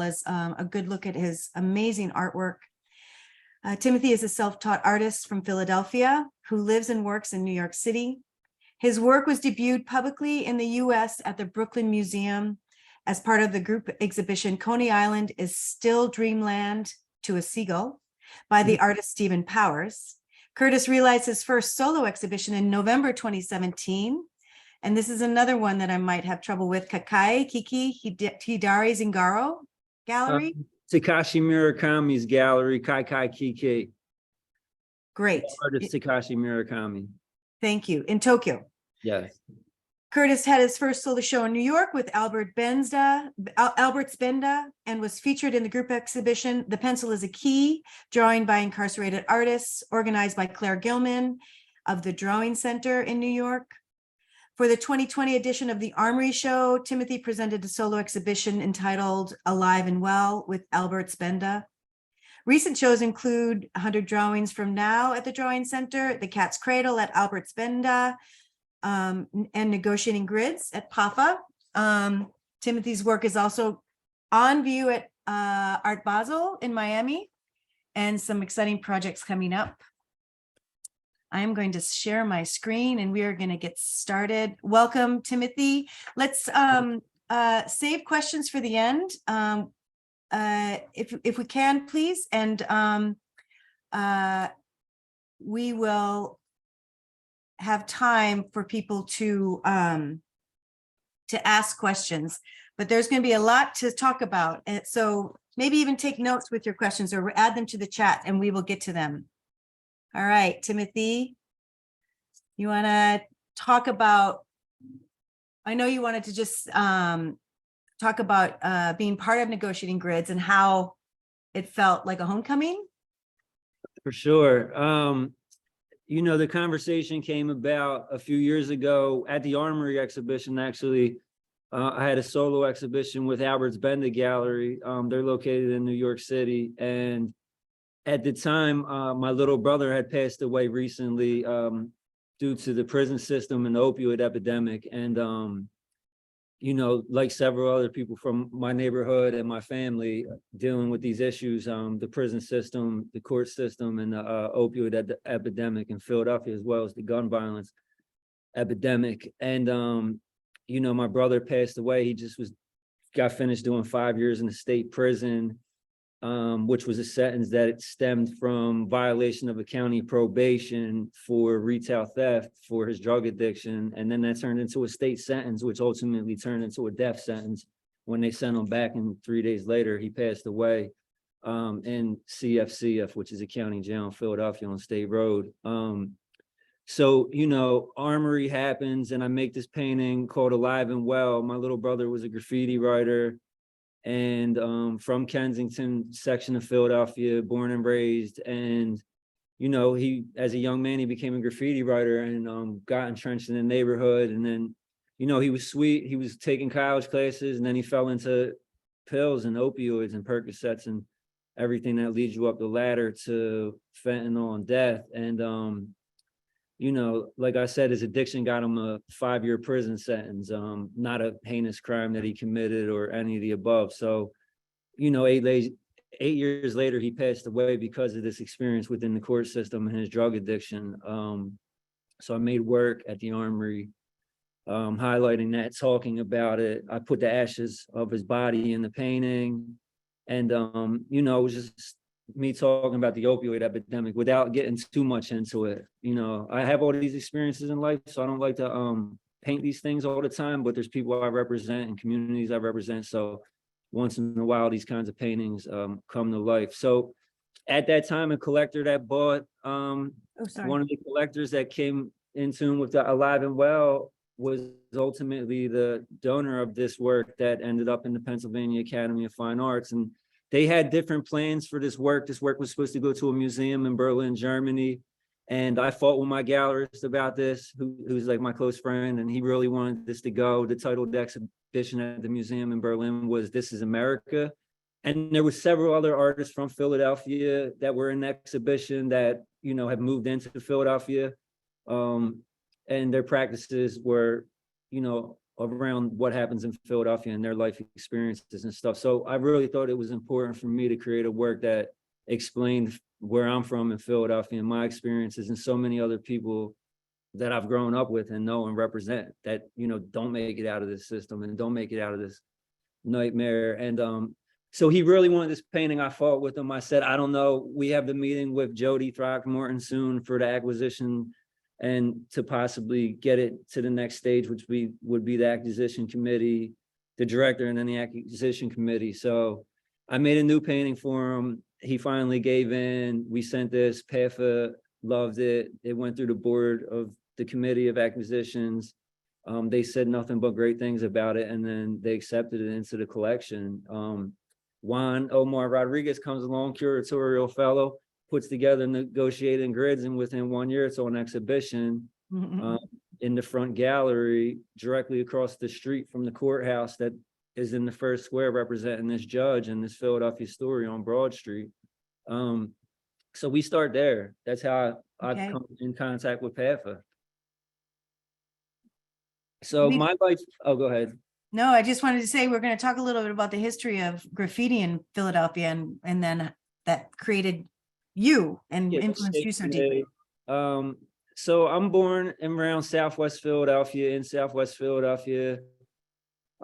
as a good look at his amazing artwork. Timothy is a self-taught artist from Philadelphia who lives and works in New York City. His work was debuted publicly in the US at the Brooklyn Museum as part of the group exhibition Coney Island is Still Dreamland to a Seagull by the artist Stephen Powers. Curtis realized his first solo exhibition in November 2017. And this is another one that I might have trouble with, Kakai Kiki Hidari Zingaro Gallery. Takashi Murakami's gallery, Kai Kiki. Great. Artist Takashi Murakami. Thank you. In Tokyo. Yes. Curtis had his first solo show in New York with Albert Spenda, and was featured in the group exhibition The Pencil is a Key, drawing by incarcerated artists, organized by Claire Gilman of the Drawing Center in New York. For the 2020 edition of the Armory Show, Timothy presented a solo exhibition entitled Alive and Well with Albert Spenda. Recent shows include 100 Drawings from Now at the Drawing Center, The Cat's Cradle at Albert Spenda, and Negotiating Grids at PAFA. Timothy's work is also on view at Art Basel in Miami, and some exciting projects coming up. I am going to share my screen and we are going to get started. Welcome, Timothy. Let's save questions for the end, if we can, please. And we will have time for people to ask questions, but there's going to be a lot to talk about. And so maybe even take notes with your questions or add them to the chat and we will get to them. All right, Timothy, you want to talk about, I know you wanted to just talk about being part of Negotiating Grids and how it felt like a homecoming. For sure. You know, the conversation came about a few years ago at the Armory exhibition, actually. I had a solo exhibition with Albert Spenda Gallery. They're located in New York City. And at the time, my little brother had passed away recently due to the prison system and the opioid epidemic. And, you know, like several other people from my neighborhood and my family dealing with these issues, the prison system, the court system, and the opioid epidemic in Philadelphia, as well as the gun violence epidemic. And, you know, my brother passed away. He just got finished doing 5 years in a state prison, which was a sentence that it stemmed from violation of a county probation for retail theft for his drug addiction. And then that turned into a state sentence, which ultimately turned into a death sentence when they sent him back. And 3 days later, he passed away in CFCF, which is a county jail in Philadelphia on State Road. So, you know, Armory happens and I make this painting called Alive and Well. My little brother was a graffiti writer and from Kensington section of Philadelphia, born and raised. And, you know, he, as a young man, he became a graffiti writer and got entrenched in the neighborhood. And then, you know, he was sweet. He was taking college classes and then he fell into pills and opioids and Percocets and everything that leads you up the ladder to fentanyl and death. And, you know, like I said, his addiction got him a 5-year prison sentence, not a heinous crime that he committed or any of the above. So, you know, 8 years later, he passed away because of this experience within the court system and his drug addiction. So I made work at the Armory, highlighting that, talking about it. I put the ashes of his body in the painting. And, you know, it was just me talking about the opioid epidemic without getting too much into it. You know, I have all these experiences in life, so I don't like to paint these things all the time, but there's people I represent and communities I represent. So once in a while, these kinds of paintings come to life. So at that time, a collector that bought one of the collectors that came in tune with the Alive and Well was ultimately the donor of this work that ended up in the Pennsylvania Academy of Fine Arts. And they had different plans for this work. This work was supposed to go to a museum in Berlin, Germany. And I fought with my gallerist about this, who's like my close friend, and he really wanted this to go. The title of the exhibition at the museum in Berlin was This is America. And there were several other artists from Philadelphia that were in the exhibition that, you know, have moved into Philadelphia. And their practices were, you know, around what happens in Philadelphia and their life experiences and stuff. So I really thought it was important for me to create a work that explained where I'm from in Philadelphia and my experiences, and so many other people that I've grown up with and know and represent that, you know, don't make it out of this system and don't make it out of this nightmare. And so he really wanted this painting. I fought with him. I said, I don't know. We have the meeting with Jody Throckmorton soon for the acquisition and to possibly get it to the next stage, which would be the acquisition committee, the director, and then the acquisition committee. So I made a new painting for him. He finally gave in. We sent this. PAFA loved it. It went through the board of the committee of acquisitions. They said nothing but great things about it, and then they accepted it into the collection. Juan Omar Rodriguez comes along, curatorial fellow, puts together negotiating grids, and within 1 year, it's on exhibition in the front gallery, directly across the street from the courthouse that is in the first square, representing this judge and this Philadelphia story on Broad Street. So we start there. That's how I've come in contact with PAFA. So my life, oh, go ahead. No, I just wanted to say, we're going to talk a little bit about the history of graffiti in Philadelphia and then that created you and influenced you so deeply. So I'm born in around Southwest Philadelphia, in Southwest Philadelphia.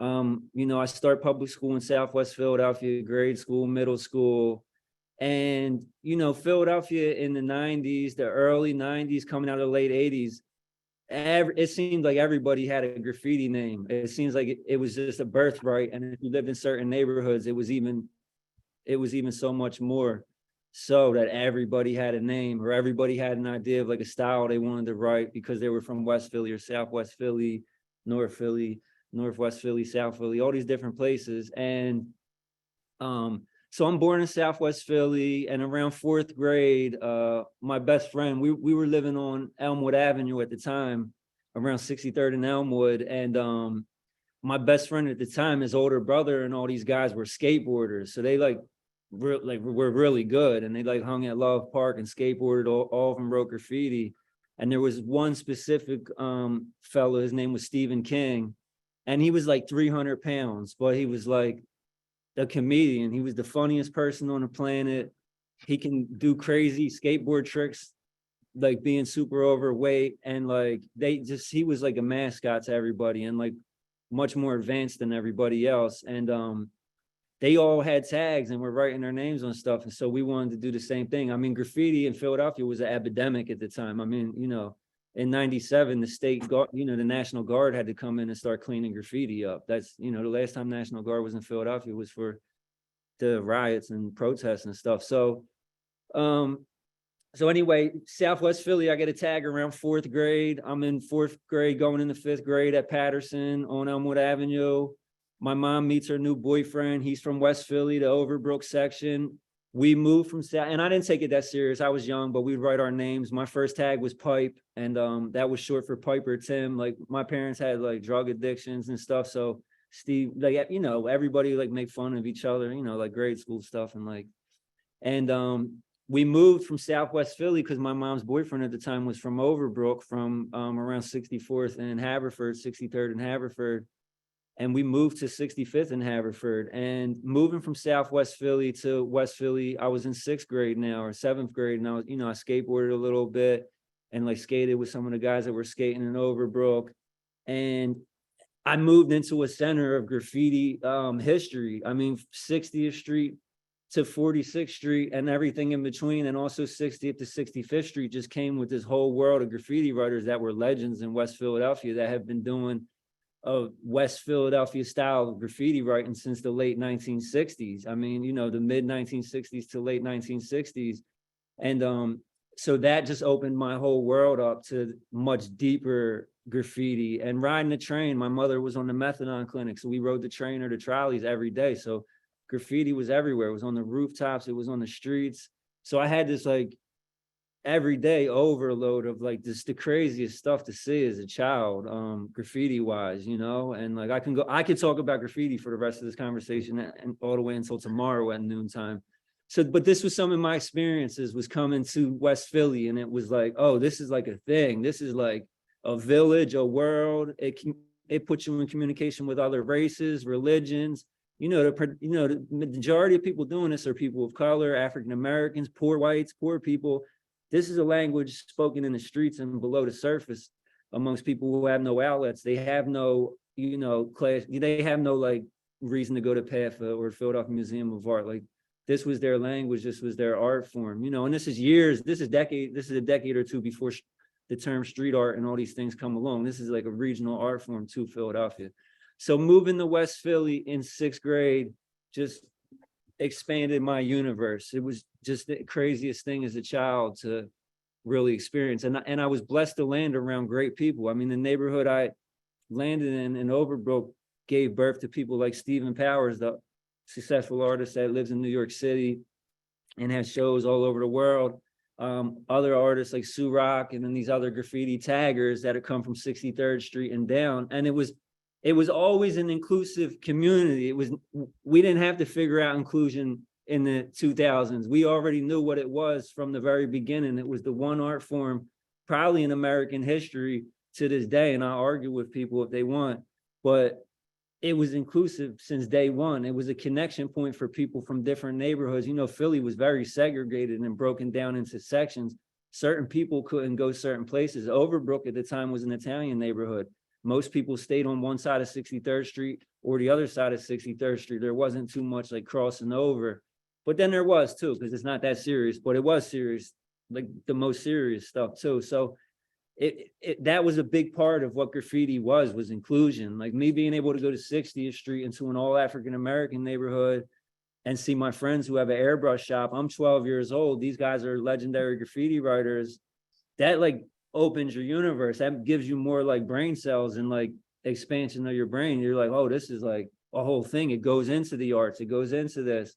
You know, I start public school in Southwest Philadelphia, grade school, middle school. And, you know, Philadelphia in the 90s, the early 90s, coming out of the late 80s, it seemed like everybody had a graffiti name. It seems like it was just a birthright. And if you lived in certain neighborhoods, it was even so much more so that everybody had a name, or everybody had an idea of like a style they wanted to write because they were from West Philly or Southwest Philly, North Philly, Northwest Philly, South Philly, all these different places. And so I'm born in Southwest Philly, and around fourth grade, my best friend, we were living on Elmwood Avenue at the time, around 63rd and Elmwood. And my best friend at the time, his older brother, and all these guys were skateboarders. So they were really good, and they like hung at Love Park and skateboarded. All of them wrote graffiti. And there was one specific fellow, his name was Stephen King, and he was like 300 pounds, but he was like a comedian. He was the funniest person on the planet. He can do crazy skateboard tricks, like being super overweight. And like, he was like a mascot to everybody, and like much more advanced than everybody else. And they all had tags and were writing their names on stuff. And so we wanted to do the same thing. I mean, graffiti in Philadelphia was an epidemic at the time. I mean, you know, in 97, the state guard, you know, the National Guard had to come in and start cleaning graffiti up. That's, you know, the last time National Guard was in Philadelphia was for the riots and protests and stuff. So, so anyway, Southwest Philly, I get a tag around fourth grade. I'm in fourth grade, going into fifth grade at Patterson on Elmwood Avenue. My mom meets her new boyfriend. He's from West Philly, the Overbrook section. We moved from South, and I didn't take it that serious. I was young, but we'd write our names. My first tag was Pipe, and that was short for Piper Tim. Like, my parents had like drug addictions and stuff. So Steve, like, you know, everybody like make fun of each other, you know, like grade school stuff. And like, and we moved from Southwest Philly because my mom's boyfriend at the time was from Overbrook, from around 64th and Haverford, 63rd and Haverford. And we moved to 65th in Haverford. And moving from Southwest Philly to West Philly, I was in sixth grade now, or seventh grade. And I was, you know, I skateboarded a little bit and like skated with some of the guys that were skating in Overbrook. And I moved into a center of graffiti history. I mean, 60th Street to 46th Street and everything in between. And also 60th to 65th Street just came with this whole world of graffiti writers that were legends in West Philadelphia that have been doing of West Philadelphia style graffiti writing since the late 1960s. I mean, you know, the mid 1960s to late 1960s. And so that just opened my whole world up to much deeper graffiti. And riding the train, my mother was on the methadone clinic, so we rode the train or the trolleys every day. So graffiti was everywhere. It was on the rooftops, it was on the streets. So I had this like everyday overload of like this, the craziest stuff to see as a child, graffiti wise, you know. And like I could talk about graffiti for the rest of this conversation and all the way until tomorrow at noontime. So, but this was some of my experiences, was coming to West Philly, and it was like, oh, this is like a thing. This is like a village, a world. it puts you in communication with other races, religions. The majority of people doing this are people of color, African Americans, poor whites, poor people. This is a language spoken in the streets and below the surface amongst people who have no outlets. They have no, class. They have no like reason to go to PAFA or Philadelphia Museum of Art. Like, this was their language. This was their art form. And this is a decade or two before the term street art and all these things come along. This is like a regional art form to Philadelphia. So moving to West Philly in 6th grade just expanded my universe. It was just the craziest thing as a child to really experience. And I was blessed to land around great people. I mean, the neighborhood I landed in Overbrook gave birth to people like Stephen Powers, the successful artist that lives in New York City and has shows all over the world. Other artists like Sue Rock and then these other graffiti taggers that have come from 63rd Street and down. And it was always an inclusive community. We didn't have to figure out inclusion in the 2000s. We already knew what it was from the very beginning. It was the one art form probably in American history to this day. And I argue with people if they want, but it was inclusive since day one. It was a connection point for people from different neighborhoods. Philly was very segregated and broken down into sections. Certain people couldn't go certain places. Overbrook at the time was an Italian neighborhood. Most people stayed on one side of 63rd Street or the other side of 63rd Street. There wasn't too much like crossing over, but then there was too, because it's not that serious, but it was serious, like the most serious stuff too. So that was a big part of what graffiti was inclusion. Like me being able to go to 60th Street into an all African-American neighborhood and see my friends who have an airbrush shop. I'm 12 years old. These guys are legendary graffiti writers. That like opens your universe. That gives you more like brain cells and like expansion of your brain. You're like, oh, this is like a whole thing. It goes into the arts. It goes into this.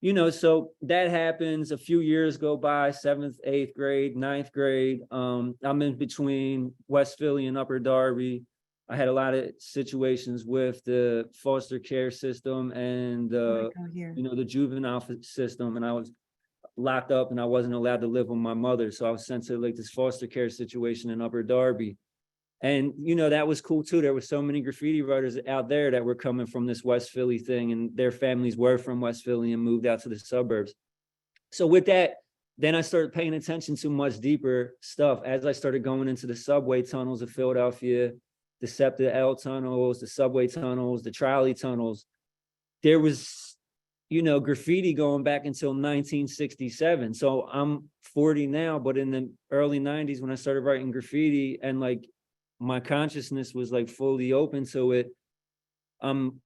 So that happens. A few years go by, 7th, 8th grade, 9th grade. I'm in between West Philly and Upper Darby. I had a lot of situations with the foster care system and the juvenile system. And I was locked up and I wasn't allowed to live with my mother. So I was sent to like this foster care situation in Upper Darby. And, that was cool too. There were so many graffiti writers out there that were coming from this West Philly thing and their families were from West Philly and moved out to the suburbs. So with that, then I started paying attention to much deeper stuff as I started going into the subway tunnels of Philadelphia, the SEPTA L tunnels, the subway tunnels, the trolley tunnels. There was, graffiti going back until 1967. So I'm 40 now, but in the early 90s when I started writing graffiti and like my consciousness was like fully open to it. I'm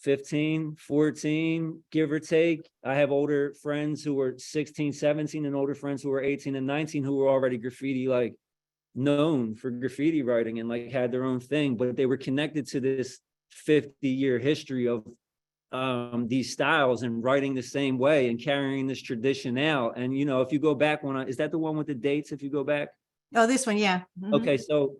15, 14, give or take. I have older friends who were 16, 17 and older friends who were 18 and 19 who were already graffiti, like known for graffiti writing and like had their own thing, but they were connected to this 50-year history of these styles and writing the same way and carrying this tradition out. And, if you go back is that the one with the dates? If you go back? Oh, this one. Yeah. Mm-hmm. Okay. So,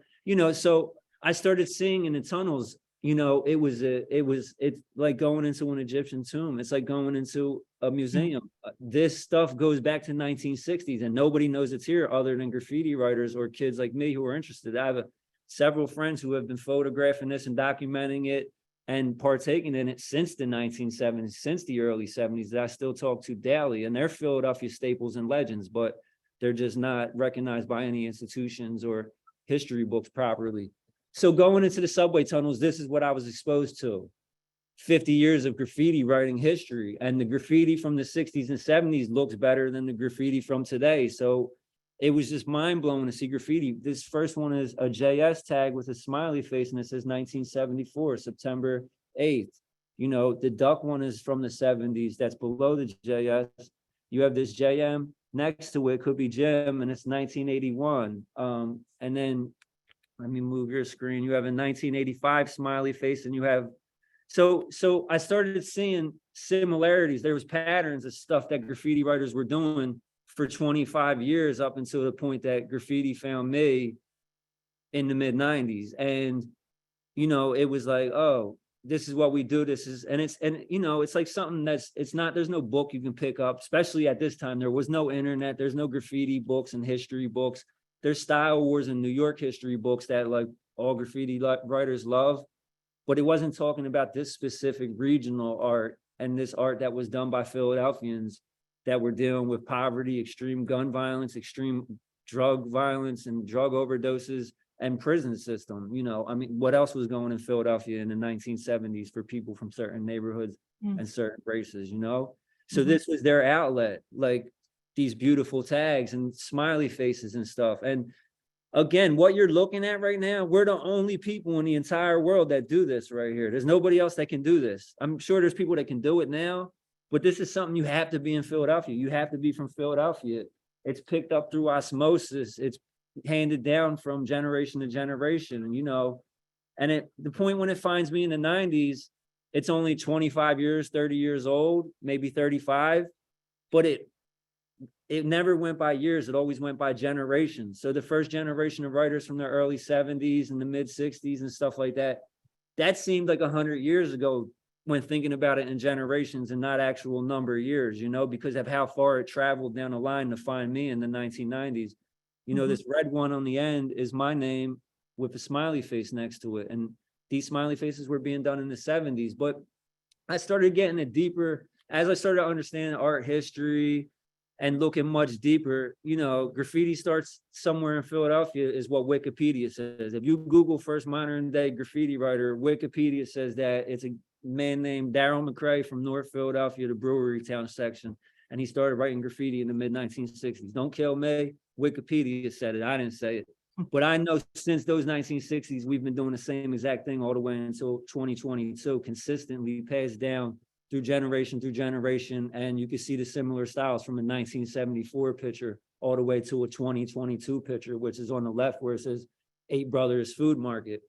so I started seeing in the tunnels, it's like going into an Egyptian tomb. It's like going into a museum. This stuff goes back to 1960s and nobody knows it's here other than graffiti writers or kids like me who are interested. I have several friends who have been photographing this and documenting it and partaking in it since the 1970s, since the early 70s that I still talk to daily. And they're Philadelphia staples and legends, but they're just not recognized by any institutions or history books properly. So going into the subway tunnels, this is what I was exposed to. 50 years of graffiti writing history, and the graffiti from the 60s and 70s looks better than the graffiti from today. So it was just mind blowing to see graffiti. This first one is a JS tag with a smiley face and it says 1974, September 8th. The duck one is from the 70s. That's below the JS. You have this JM next to it, could be Jim, and it's 1981. And then let me move your screen. You have a 1985 smiley face and you have, so I started seeing similarities. There was patterns of stuff that graffiti writers were doing for 25 years up until the point that graffiti found me in the mid 90s. And, it was like, oh, this is what we do. It's like something there's no book you can pick up, especially at this time. There was no internet. There's no graffiti books and history books. There's Style Wars and New York history books that like all graffiti writers love, but it wasn't talking about this specific regional art and this art that was done by Philadelphians that were dealing with poverty, extreme gun violence, extreme drug violence and drug overdoses and prison system. You know, I mean, what else was going in Philadelphia in the 1970s for people from certain neighborhoods and certain races, you know? So this was their outlet, like these beautiful tags and smiley faces and stuff. And again, what you're looking at right now, we're the only people in the entire world that do this right here. There's nobody else that can do this. I'm sure there's people that can do it now, but this is something you have to be in Philadelphia. You have to be from Philadelphia. It's picked up through osmosis. It's handed down from generation to generation, and you know, and at the point when it finds me in the 90s, it's only 25 years, 30 years old, maybe 35, but it never went by years. It always went by generations. So the first generation of writers from the early 70s and the mid 60s and stuff like that, that seemed like 100 years ago when thinking about it in generations and not actual number of years, you know, because of how far it traveled down the line to find me in the 1990s. You know, this red one on the end is my name with a smiley face next to it. And these smiley faces were being done in the 70s. But I started getting it deeper as I started understanding art history and looking much deeper. You know, graffiti starts somewhere in Philadelphia is what Wikipedia says. If you Google first modern day graffiti writer, Wikipedia says that it's a man named Daryl McCrae from North Philadelphia, the Brewery Town section. And he started writing graffiti in the mid 1960s. Don't kill me. Wikipedia said it. I didn't say it. But I know since those 1960s, we've been doing the same exact thing all the way until 2022, consistently passed down through generation. And you can see the similar styles from a 1974 picture all the way to a 2022 picture, which is on the left where it says 8 Brothers Food Market.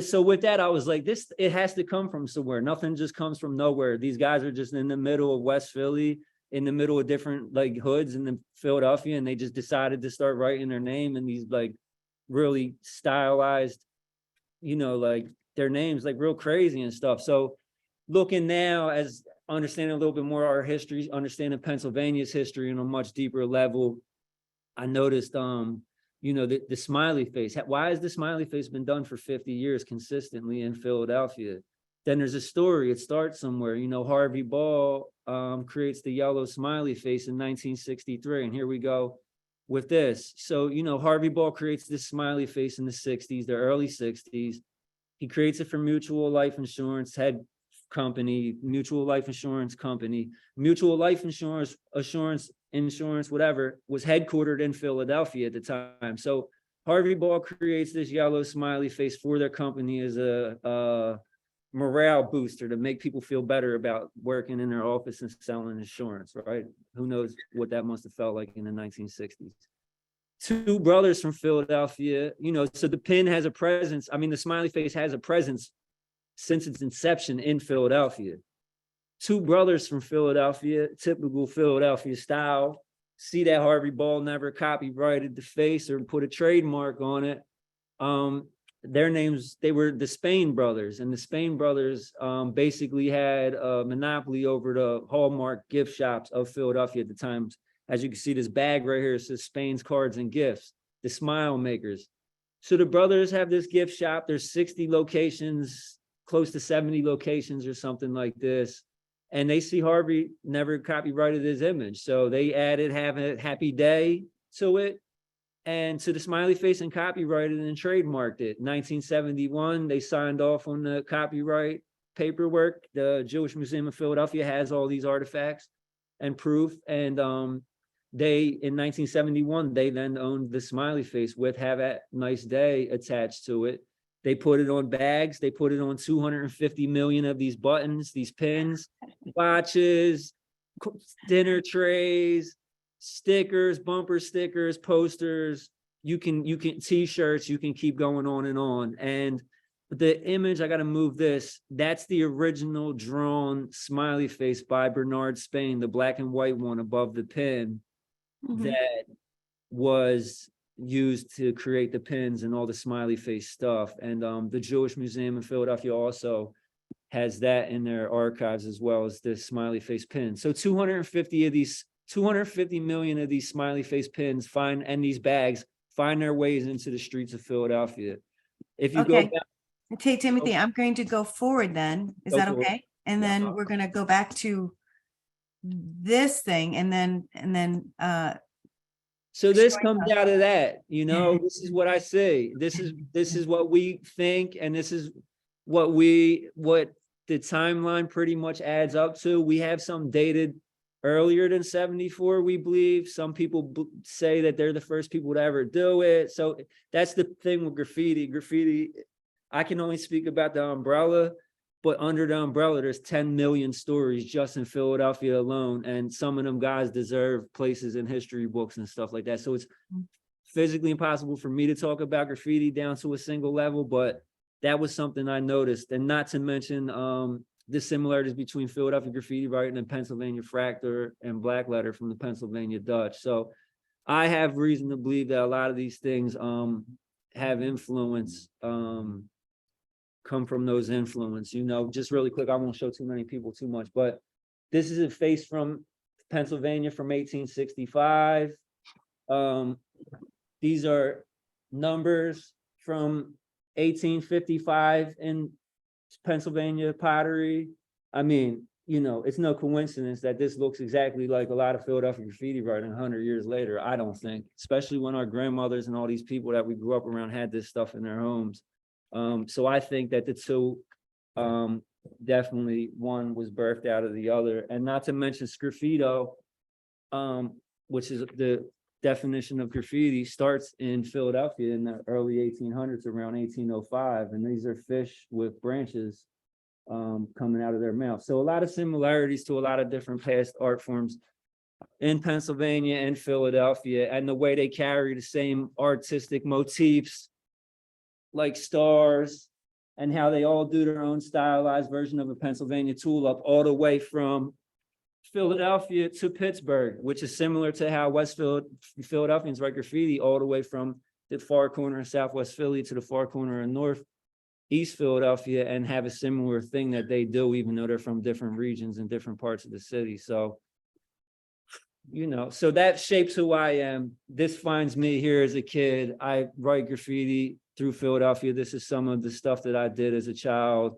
So with that, I was like, this, it has to come from somewhere. Nothing just comes from nowhere. These guys are just in the middle of West Philly, in the middle of different like hoods in the Philadelphia, and they just decided to start writing their name in these like really stylized, you know, like their names like real crazy and stuff. So looking now as understanding a little bit more our history, understanding Pennsylvania's history on a much deeper level, I noticed you know, the smiley face. Why has the smiley face been done for 50 years consistently in Philadelphia? Then there's a story. It starts somewhere. You know, Harvey Ball creates the yellow smiley face in 1963. And here we go with this. So, you know, Harvey Ball creates this smiley face in the 60s, the early 60s. He creates it for Mutual Life Insurance head company, Mutual Life Insurance company. Mutual Life Insurance, whatever, was headquartered in Philadelphia at the time. So Harvey Ball creates this yellow smiley face for their company as a morale booster to make people feel better about working in their office and selling insurance, right? Who knows what that must have felt like in the 1960s. 2 brothers from Philadelphia, you know, so the pin has a presence. I mean, the smiley face has a presence since its inception in Philadelphia. 2 brothers from Philadelphia, typical Philadelphia style. See that Harvey Ball never copyrighted the face or put a trademark on it. Their names, they were the Spain brothers, and the Spain brothers basically had a monopoly over the Hallmark gift shops of Philadelphia at the time. As you can see, this bag right here says Spain's Cards and Gifts, the Smile Makers. So the brothers have this gift shop. There's 60 locations, close to 70 locations or something like this. And they see Harvey never copyrighted his image. So they added Have a Happy Day to it, and to the smiley face, and copyrighted and trademarked it. 1971, they signed off on the copyright paperwork. The Jewish Museum of Philadelphia has all these artifacts and proof. And they, in 1971, they then owned the smiley face with Have a Nice Day attached to it. They put it on bags. They put it on 250 million of these buttons, these pins, watches, dinner trays, stickers, bumper stickers, posters. You can t-shirts. You can keep going on and on. And the image, I got to move this. That's the original drawn smiley face by Bernard Spain, the black and white one above the pin that was used to create the pins and all the smiley face stuff. And the Jewish Museum in Philadelphia also has that in their archives, as well as the smiley face pin. So 250 million of these smiley face pins and these bags find their ways into the streets of Philadelphia. If you go Okay. back, Okay, Timothy, I'm going to go forward then. Is Go that for it. okay? And then we're gonna go back to this thing and then so this showing comes us. out of that, you know, this is what I say. This is what we think, and this is what the timeline pretty much adds up to. We have some dated earlier than 74, we believe. Some people say that they're the first people to ever do it. So that's the thing with graffiti. Graffiti, I can only speak about the umbrella, but under the umbrella, there's 10 million stories just in Philadelphia alone. And some of them guys deserve places in history books and stuff like that. So it's physically impossible for me to talk about graffiti down to a single level, but that was something I noticed. And not to mention the similarities between Philadelphia graffiti writing and Pennsylvania fractor and black letter from the Pennsylvania Dutch. So I have reason to believe that a lot of these things have influence, come from those influence, you know. Just really quick, I won't show too many people too much, but this is a face from Pennsylvania from 1865. These are numbers from 1855 in Pennsylvania pottery. I mean, you know, it's no coincidence that this looks exactly like a lot of Philadelphia graffiti writing 100 years later, I don't think, especially when our grandmothers and all these people that we grew up around had this stuff in their homes. So I think that the two, definitely one was birthed out of the other. And not to mention Sgraffito, which is the definition of graffiti, starts in Philadelphia in the early 1800s, around 1805. And these are fish with branches coming out of their mouth. So a lot of similarities to a lot of different past art forms in Pennsylvania and Philadelphia, and the way they carry the same artistic motifs like stars, and how they all do their own stylized version of a Pennsylvania tulip, all the way from Philadelphia to Pittsburgh, which is similar to how Philadelphians write graffiti all the way from the far corner of Southwest Philly to the far corner of Northeast Philadelphia, and have a similar thing that they do, even though they're from different regions and different parts of the city. So, you know, so that shapes who I am. This finds me here as a kid. I write graffiti through Philadelphia. This is some of the stuff that I did as a child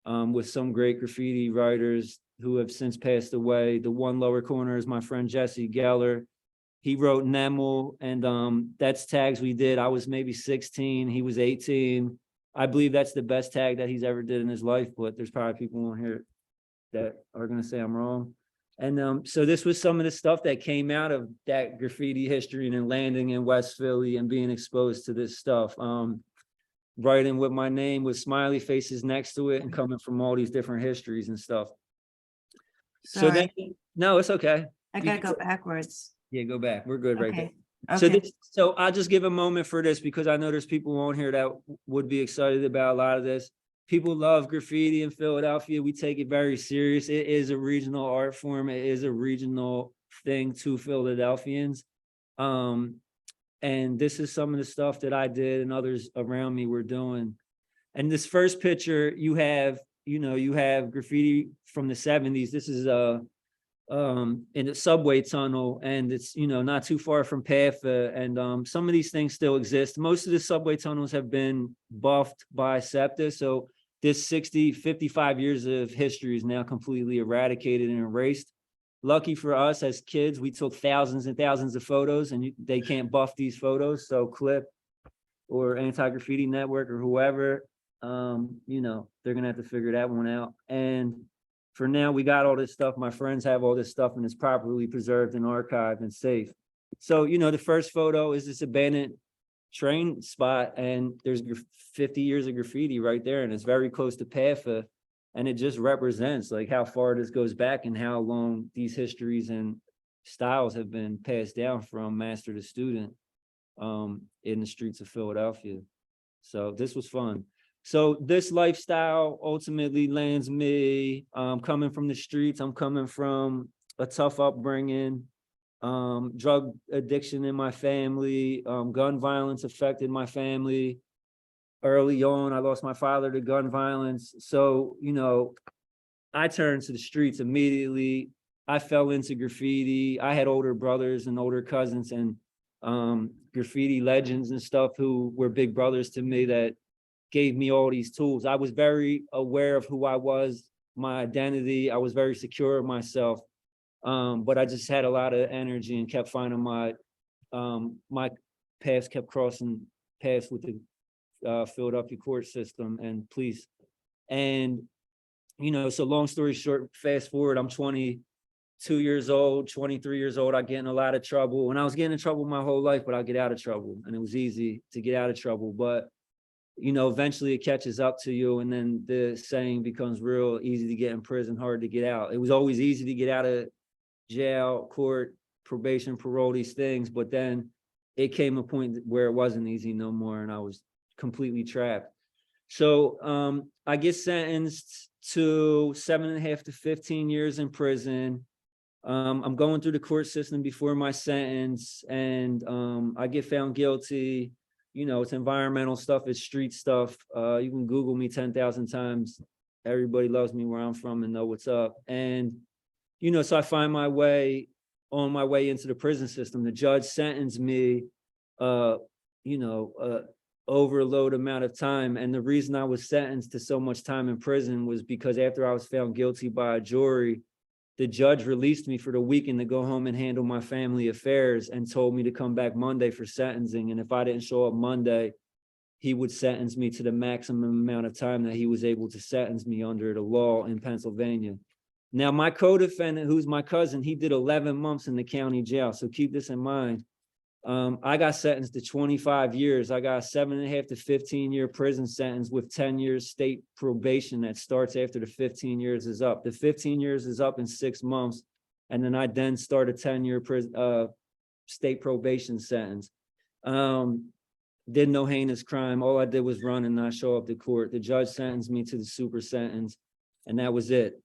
with some great graffiti writers who have since passed away. The one lower corner is my friend Jesse Geller. He wrote Nemel, and that's tags we did. I was maybe 16, he was 18. I believe that's the best tag that he's ever did in his life, but there's probably people on here that are gonna say I'm wrong. And so this was some of the stuff that came out of that graffiti history and then landing in West Philly and being exposed to this stuff. Writing with my name with smiley faces next to it and coming from all these different histories and stuff. So then, no, it's okay. I gotta go backwards. Yeah, go back. We're good right there. Okay. So I'll just give a moment for this because I know there's people on here that would be excited about a lot of this. People love graffiti in Philadelphia. We take it very serious. It is a regional art form. It is a regional thing to Philadelphians. And this is some of the stuff that I did and others around me were doing. And this first picture, you have graffiti from the 70s. This is in a subway tunnel, and it's, not too far from PAFA. And some of these things still exist. Most of the subway tunnels have been buffed by SEPTA. So this 55 years of history is now completely eradicated and erased. Lucky for us as kids, we took thousands and thousands of photos, and they can't buff these photos. So Clip or Anti-Graffiti Network or whoever, they're gonna have to figure that one out. And for now, we got all this stuff. My friends have all this stuff, and it's properly preserved and archived and safe. So, the first photo is this abandoned train spot, and there's 50 years of graffiti right there, and it's very close to PAFA. And it just represents like how far this goes back and how long these histories and styles have been passed down from master to student in the streets of Philadelphia. So this was fun. So this lifestyle ultimately lands me coming from the streets. I'm coming from a tough upbringing, drug addiction in my family, gun violence affected my family. Early on, I lost my father to gun violence. So, I turned to the streets immediately. I fell into graffiti. I had older brothers and older cousins and graffiti legends and stuff who were big brothers to me that gave me all these tools. I was very aware of who I was, my identity. I was very secure of myself. But I just had a lot of energy and kept finding my paths kept crossing paths with the Philadelphia court system and police. And, you know, so long story short, fast forward, I'm 22 years old, 23 years old. I get in a lot of trouble. And I was getting in trouble my whole life, but I get out of trouble. And it was easy to get out of trouble. But, you know, eventually it catches up to you. And then the saying becomes real: easy to get in prison, hard to get out. It was always easy to get out of jail, court, probation, parole, these things. But then it came a point where it wasn't easy no more. And I was completely trapped. So I get sentenced to 7.5 to 15 years in prison. I'm going through the court system before my sentence, and I get found guilty. You know, it's environmental stuff, it's street stuff. You can Google me 10,000 times. Everybody loves me where I'm from and know what's up. And, you know, so I find my way on my way into the prison system. The judge sentenced me, overload amount of time. And the reason I was sentenced to so much time in prison was because after I was found guilty by a jury, the judge released me for the weekend to go home and handle my family affairs, and told me to come back Monday for sentencing. And if I didn't show up Monday, he would sentence me to the maximum amount of time that he was able to sentence me under the law in Pennsylvania. Now, my co-defendant, who's my cousin, he did 11 months in the county jail. So keep this in mind. I got sentenced to 25 years. I got a 7.5 to 15-year prison sentence with 10 years state probation that starts after the 15 years is up. The 15 years is up in 6 months. And then I then start a 10-year state probation sentence. Did no heinous crime. All I did was run and not show up to court. The judge sentenced me to the super sentence, and that was it.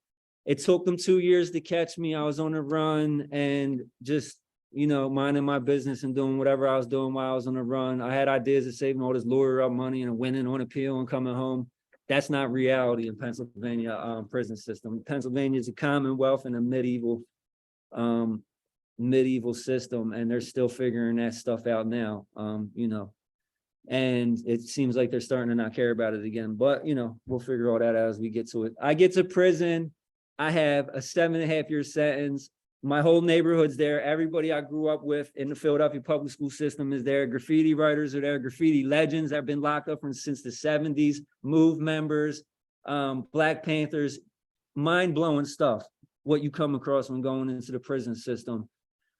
It took them 2 years to catch me. I was on a run and just, you know, minding my business and doing whatever I was doing while I was on the run. I had ideas of saving all this lawyer up money and winning on appeal and coming home. That's not reality in Pennsylvania prison system. Pennsylvania is a commonwealth and a medieval system, and they're still figuring that stuff out now. And it seems like they're starting to not care about it again. But, you know, we'll figure all that out as we get to it. I get to prison. I have a 7.5-year sentence. My whole neighborhood's there. Everybody I grew up with in the Philadelphia public school system is there. Graffiti writers are there. Graffiti legends that have been locked up since the 70s. Move members, Black Panthers, mind-blowing stuff, what you come across when going into the prison system.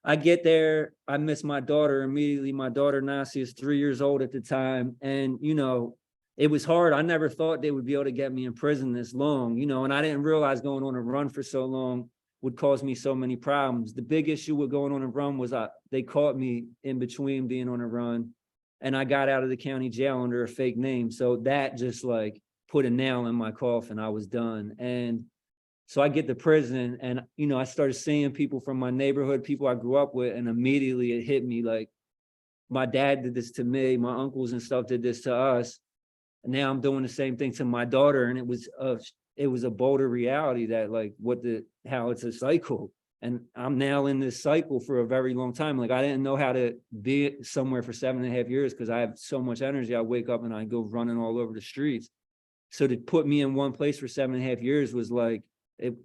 I get there, I miss my daughter immediately. My daughter, Nasi, is 3 years old at the time. And, you know, it was hard. I never thought they would be able to get me in prison this long, you know, and I didn't realize going on a run for so long would cause me so many problems. The big issue with going on a run was they caught me in between being on a run, and I got out of the county jail under a fake name. So that just like put a nail in my coffin. I was done. And so I get to prison, and, you know, I started seeing people from my neighborhood, people I grew up with, and immediately it hit me like, my dad did this to me, my uncles and stuff did this to us. And now I'm doing the same thing to my daughter. And it was a bolder reality that like how it's a cycle. And I'm now in this cycle for a very long time. Like, I didn't know how to be somewhere for 7.5 years because I have so much energy. I wake up and I go running all over the streets. So to put me in one place for 7.5 years was like,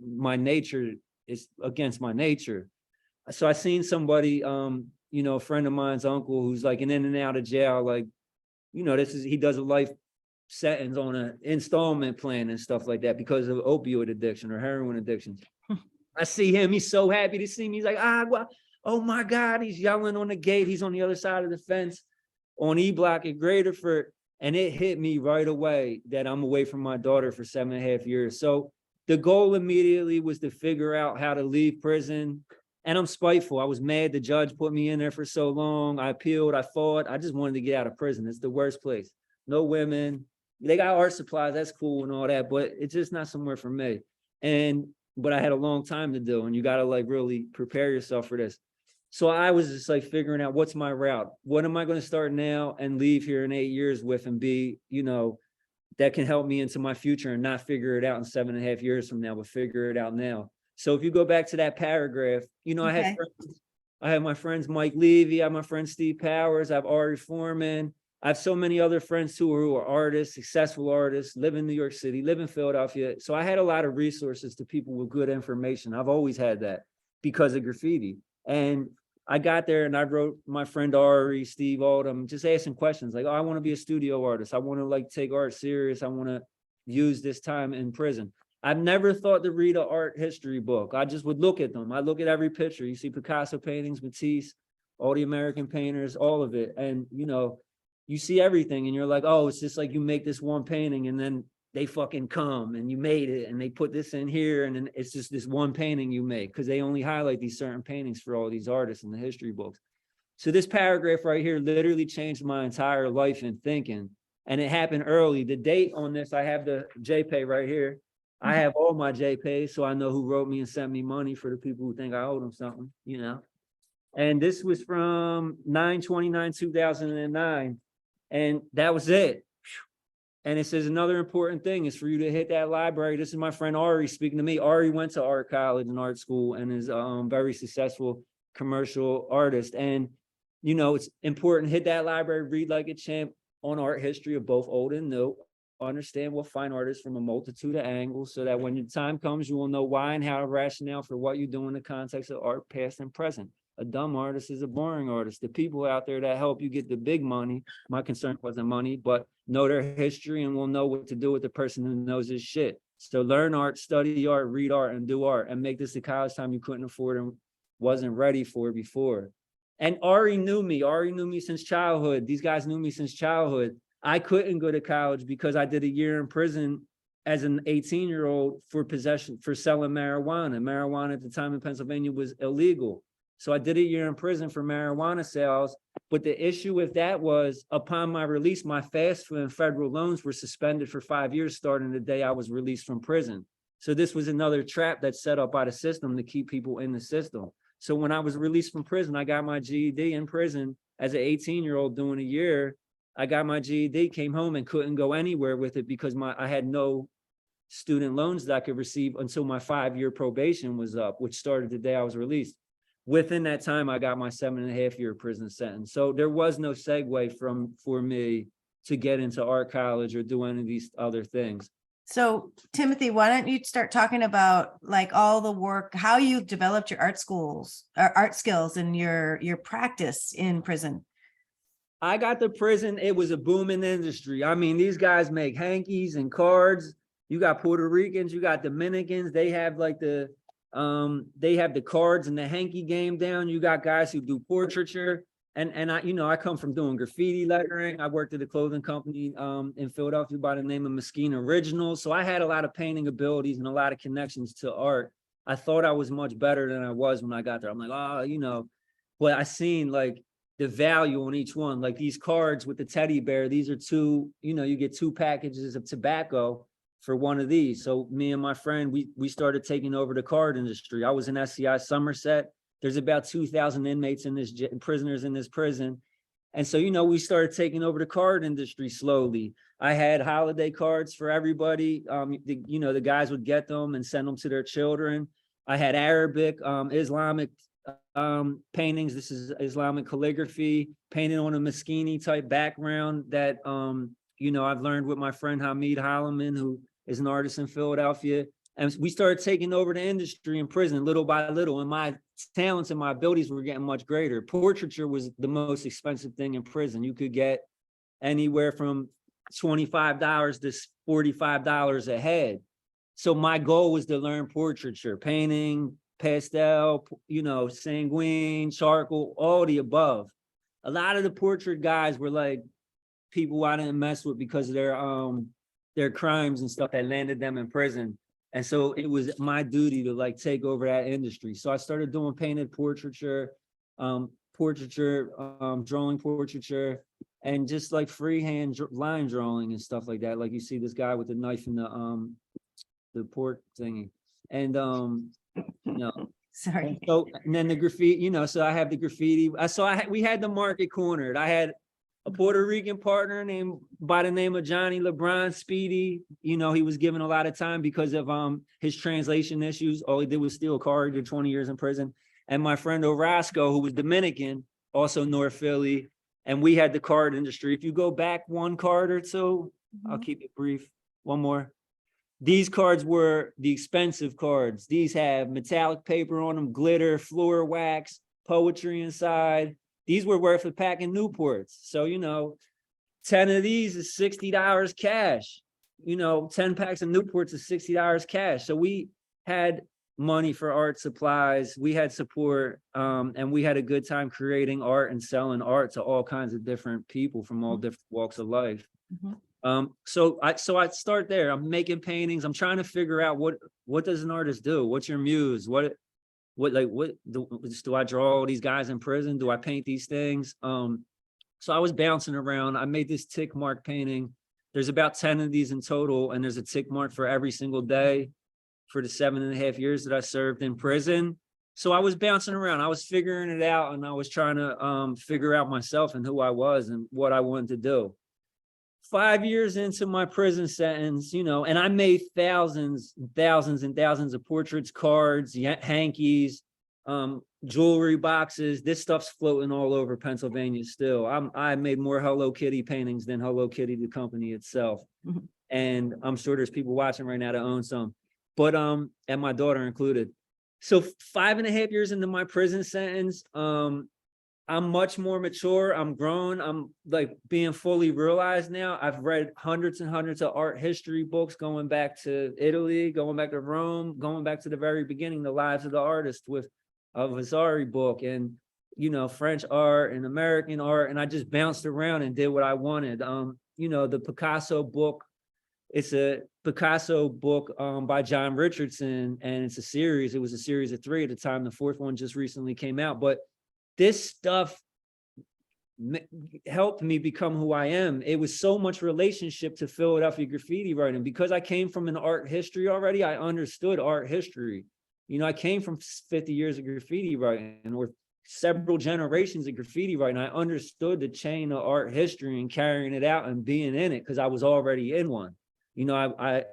my nature is against my nature. So I seen somebody, you know, a friend of mine's uncle who's like an in and out of jail, like, you know, he does a life sentence on an installment plan and stuff like that because of opioid addiction or heroin addiction. I see him, he's so happy to see me. He's like, well, oh my God, he's yelling on the gate. He's on the other side of the fence on E Block at Graterford. And it hit me right away that I'm away from my daughter for 7.5 years. So the goal immediately was to figure out how to leave prison. And I'm spiteful. I was mad the judge put me in there for so long. I appealed, I fought. I just wanted to get out of prison. It's the worst place. No women. They got art supplies, that's cool and all that, but it's just not somewhere for me. But I had a long time to do, and you got to like really prepare yourself for this. So I was just like figuring out, what's my route? What am I going to start now and leave here in 8 years with and be, you know, that can help me into my future and not figure it out in 7.5 years from now, but figure it out now. So if you go back to that paragraph, you know, okay. I have my friends Mike Levy, I have my friend Steve Powers, I have Ari Foreman, I have so many other friends too who are artists, successful artists, live in New York City, live in Philadelphia. So I had a lot of resources to people with good information. I've always had that because of graffiti. And I got there and I wrote my friend Ari, Steve Oldham, just asking questions like, oh, I want to be a studio artist. I want to like take art serious. I want to use this time in prison. I've never thought to read an art history book. I just would look at them. I look at every picture. You see Picasso paintings, Matisse, all the American painters, all of it. And, you know, you see everything and you're like, oh, it's just like you make this one painting and then they fucking come and you made it and they put this in here and then it's just this one painting you make because they only highlight these certain paintings for all these artists in the history books. So this paragraph right here literally changed my entire life in thinking, and it happened early. The date on this, I have the JPay right here. I have all my JPays, so I know who wrote me and sent me money for the people who think I owe them something, you know. And this was from 9/29/2009, and that was it. And it says another important thing is for you to hit that library. This is my friend Ari speaking to me. Ari went to art college and art school and is very successful commercial artist. And, you know, it's important, hit that library, read like a champ on art history of both old and new. Understand what fine art is from a multitude of angles so that when your time comes, you will know why and how rationale for what you do in the context of art, past and present. A dumb artist is a boring artist. The people out there that help you get the big money, my concern wasn't money, but know their history and will know what to do with the person who knows his shit. So learn art, study art, read art, and do art, and make this the college time you couldn't afford and wasn't ready for before. And Ari knew me. Ari knew me since childhood. These guys knew me since childhood. I couldn't go to college because I did a year in prison as an 18-year-old for possession, for selling marijuana. Marijuana at the time in Pennsylvania was illegal. So I did a year in prison for marijuana sales. But the issue with that was upon my release, my FAFSA and federal loans were suspended for 5 years starting the day I was released from prison. So this was another trap that's set up by the system to keep people in the system. So when I was released from prison, I got my GED in prison as an 18-year-old doing a year. I got my GED, came home and couldn't go anywhere with it because I had no student loans that I could receive until my 5-year probation was up, which started the day I was released. Within that time, I got my 7.5-year prison sentence. So there was no segue for me to get into art college or do any of these other things. So Timothy, why don't you start talking about like all the work, how you developed your art skills and your practice in prison? I got to prison. It was a booming industry. I mean, these guys make hankies and cards. You got Puerto Ricans, you got Dominicans. They have like the cards and the hanky game down. You got guys who do portraiture. And I, you know, I come from doing graffiti lettering. I worked at a clothing company in Philadelphia by the name of Mesquite Originals. So I had a lot of painting abilities and a lot of connections to art. I thought I was much better than I was when I got there. I'm like, oh, you know, but I seen like the value on each one, like these cards with the teddy bear. These are two, you know, you get 2 packages of tobacco for one of these. So me and my friend, we started taking over the card industry. I was in SCI Somerset. There's about 2,000 inmates in this prisoners in this prison. And so, you know, we started taking over the card industry slowly. I had holiday cards for everybody. You know, the guys would get them and send them to their children. I had Arabic, Islamic paintings. This is Islamic calligraphy painted on a Moschini type background that, you know, I've learned with my friend Hamid Holloman, who is an artist in Philadelphia. And we started taking over the industry in prison little by little. And my talents and my abilities were getting much greater. Portraiture was the most expensive thing in prison. You could get anywhere from $25 to $45 a head. So my goal was to learn portraiture, painting, pastel, you know, sanguine, charcoal, all the above. A lot of the portrait guys were like people I didn't mess with because of their crimes and stuff that landed them in prison. And so it was my duty to like take over that industry. So I started doing painted portraiture, drawing portraiture, and just like freehand line drawing and stuff like that. Like you see this guy with the knife in the port thingy. And you know, Sorry. and then the graffiti, you know, so I have the graffiti. We had the market cornered. I had a Puerto Rican partner by the name of Johnny LeBron Speedy. You know, he was given a lot of time because of his translation issues. All he did was steal a car. He did 20 years in prison. And my friend Orozco, who was Dominican, also North Philly. And we had the card industry. If you go back one card or two, I'll Mhm. keep it brief. One more. These cards were the expensive cards. These have metallic paper on them, glitter, floor wax, poetry inside. These were worth a pack of Newports. So, 10 of these is $60 cash. 10 packs of Newports is $60 cash. So we had money for art supplies. We had support, and we had a good time creating art and selling art to all kinds of different people from all different walks of life. Mhm. So I start there. I'm making paintings. I'm trying to figure out what does an artist do? What's your muse? What do I draw all these guys in prison? Do I paint these things? So I was bouncing around. I made this tick mark painting. There's about 10 of these in total, and there's a tick mark for every single day for the 7.5 years that I served in prison. So I was bouncing around. I was figuring it out, and I was trying to figure out myself and who I was and what I wanted to do. 5 years into my prison sentence, and I made thousands and thousands of portraits, cards, hankies, jewelry boxes. This stuff's floating all over Pennsylvania still. I made more Hello Kitty paintings than Hello Kitty, the company itself. Mhm. And I'm sure there's people watching right now that own some, but and my daughter included. So 5.5 years into my prison sentence, I'm much more mature. I'm grown. I'm like being fully realized now. I've read hundreds and hundreds of art history books going back to Italy, going back to Rome, going back to the very beginning, the lives of the artists with a Vasari book and, French art and American art. And I just bounced around and did what I wanted. The Picasso book, it's a Picasso book by John Richardson, and it's a series. It was a series of 3 at the time. The 4th one just recently came out, but this stuff helped me become who I am. It was so much relationship to Philadelphia graffiti writing. Because I came from an art history already, I understood art history. I came from 50 years of graffiti writing or several generations of graffiti writing. I understood the chain of art history and carrying it out and being in it because I was already in one. I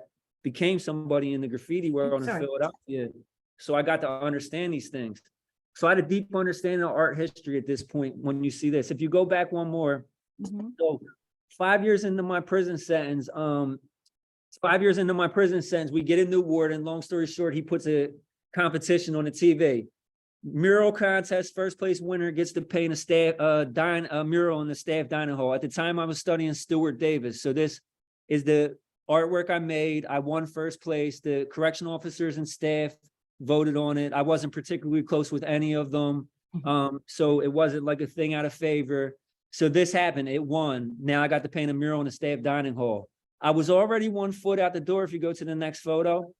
became somebody in the graffiti world in Philadelphia. So I got to understand these things. So I had a deep understanding of art history at this point when you see this. If you go back one more, so 5 years into my prison sentence, 5 years into my prison sentence, we get a new warden. Long story short, he puts a competition on the TV. Mural contest, first place winner gets to paint a mural in the staff dining hall. At the time, I was studying Stuart Davis. So this is the artwork I made. I won first place. The correctional officers and staff voted on it. I wasn't particularly close with any of them. So it wasn't like a thing out of favor. So this happened. It won. Now I got to paint a mural in the staff dining hall. I was already 1 foot out the door. If you go to the next photo,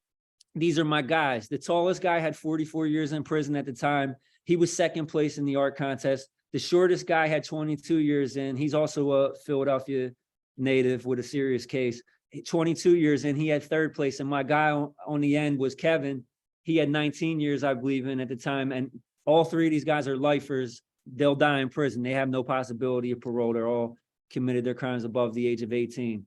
these are my guys. The tallest guy had 44 years in prison at the time. He was 2nd place in the art contest. The shortest guy had 22 years in. He's also a Philadelphia native with a serious case. 22 years in, he had 3rd place. And my guy on the end was Kevin. He had 19 years, I believe, in at the time. And all 3 of these guys are lifers. They'll die in prison. They have no possibility of parole. They're all committed their crimes above the age of 18.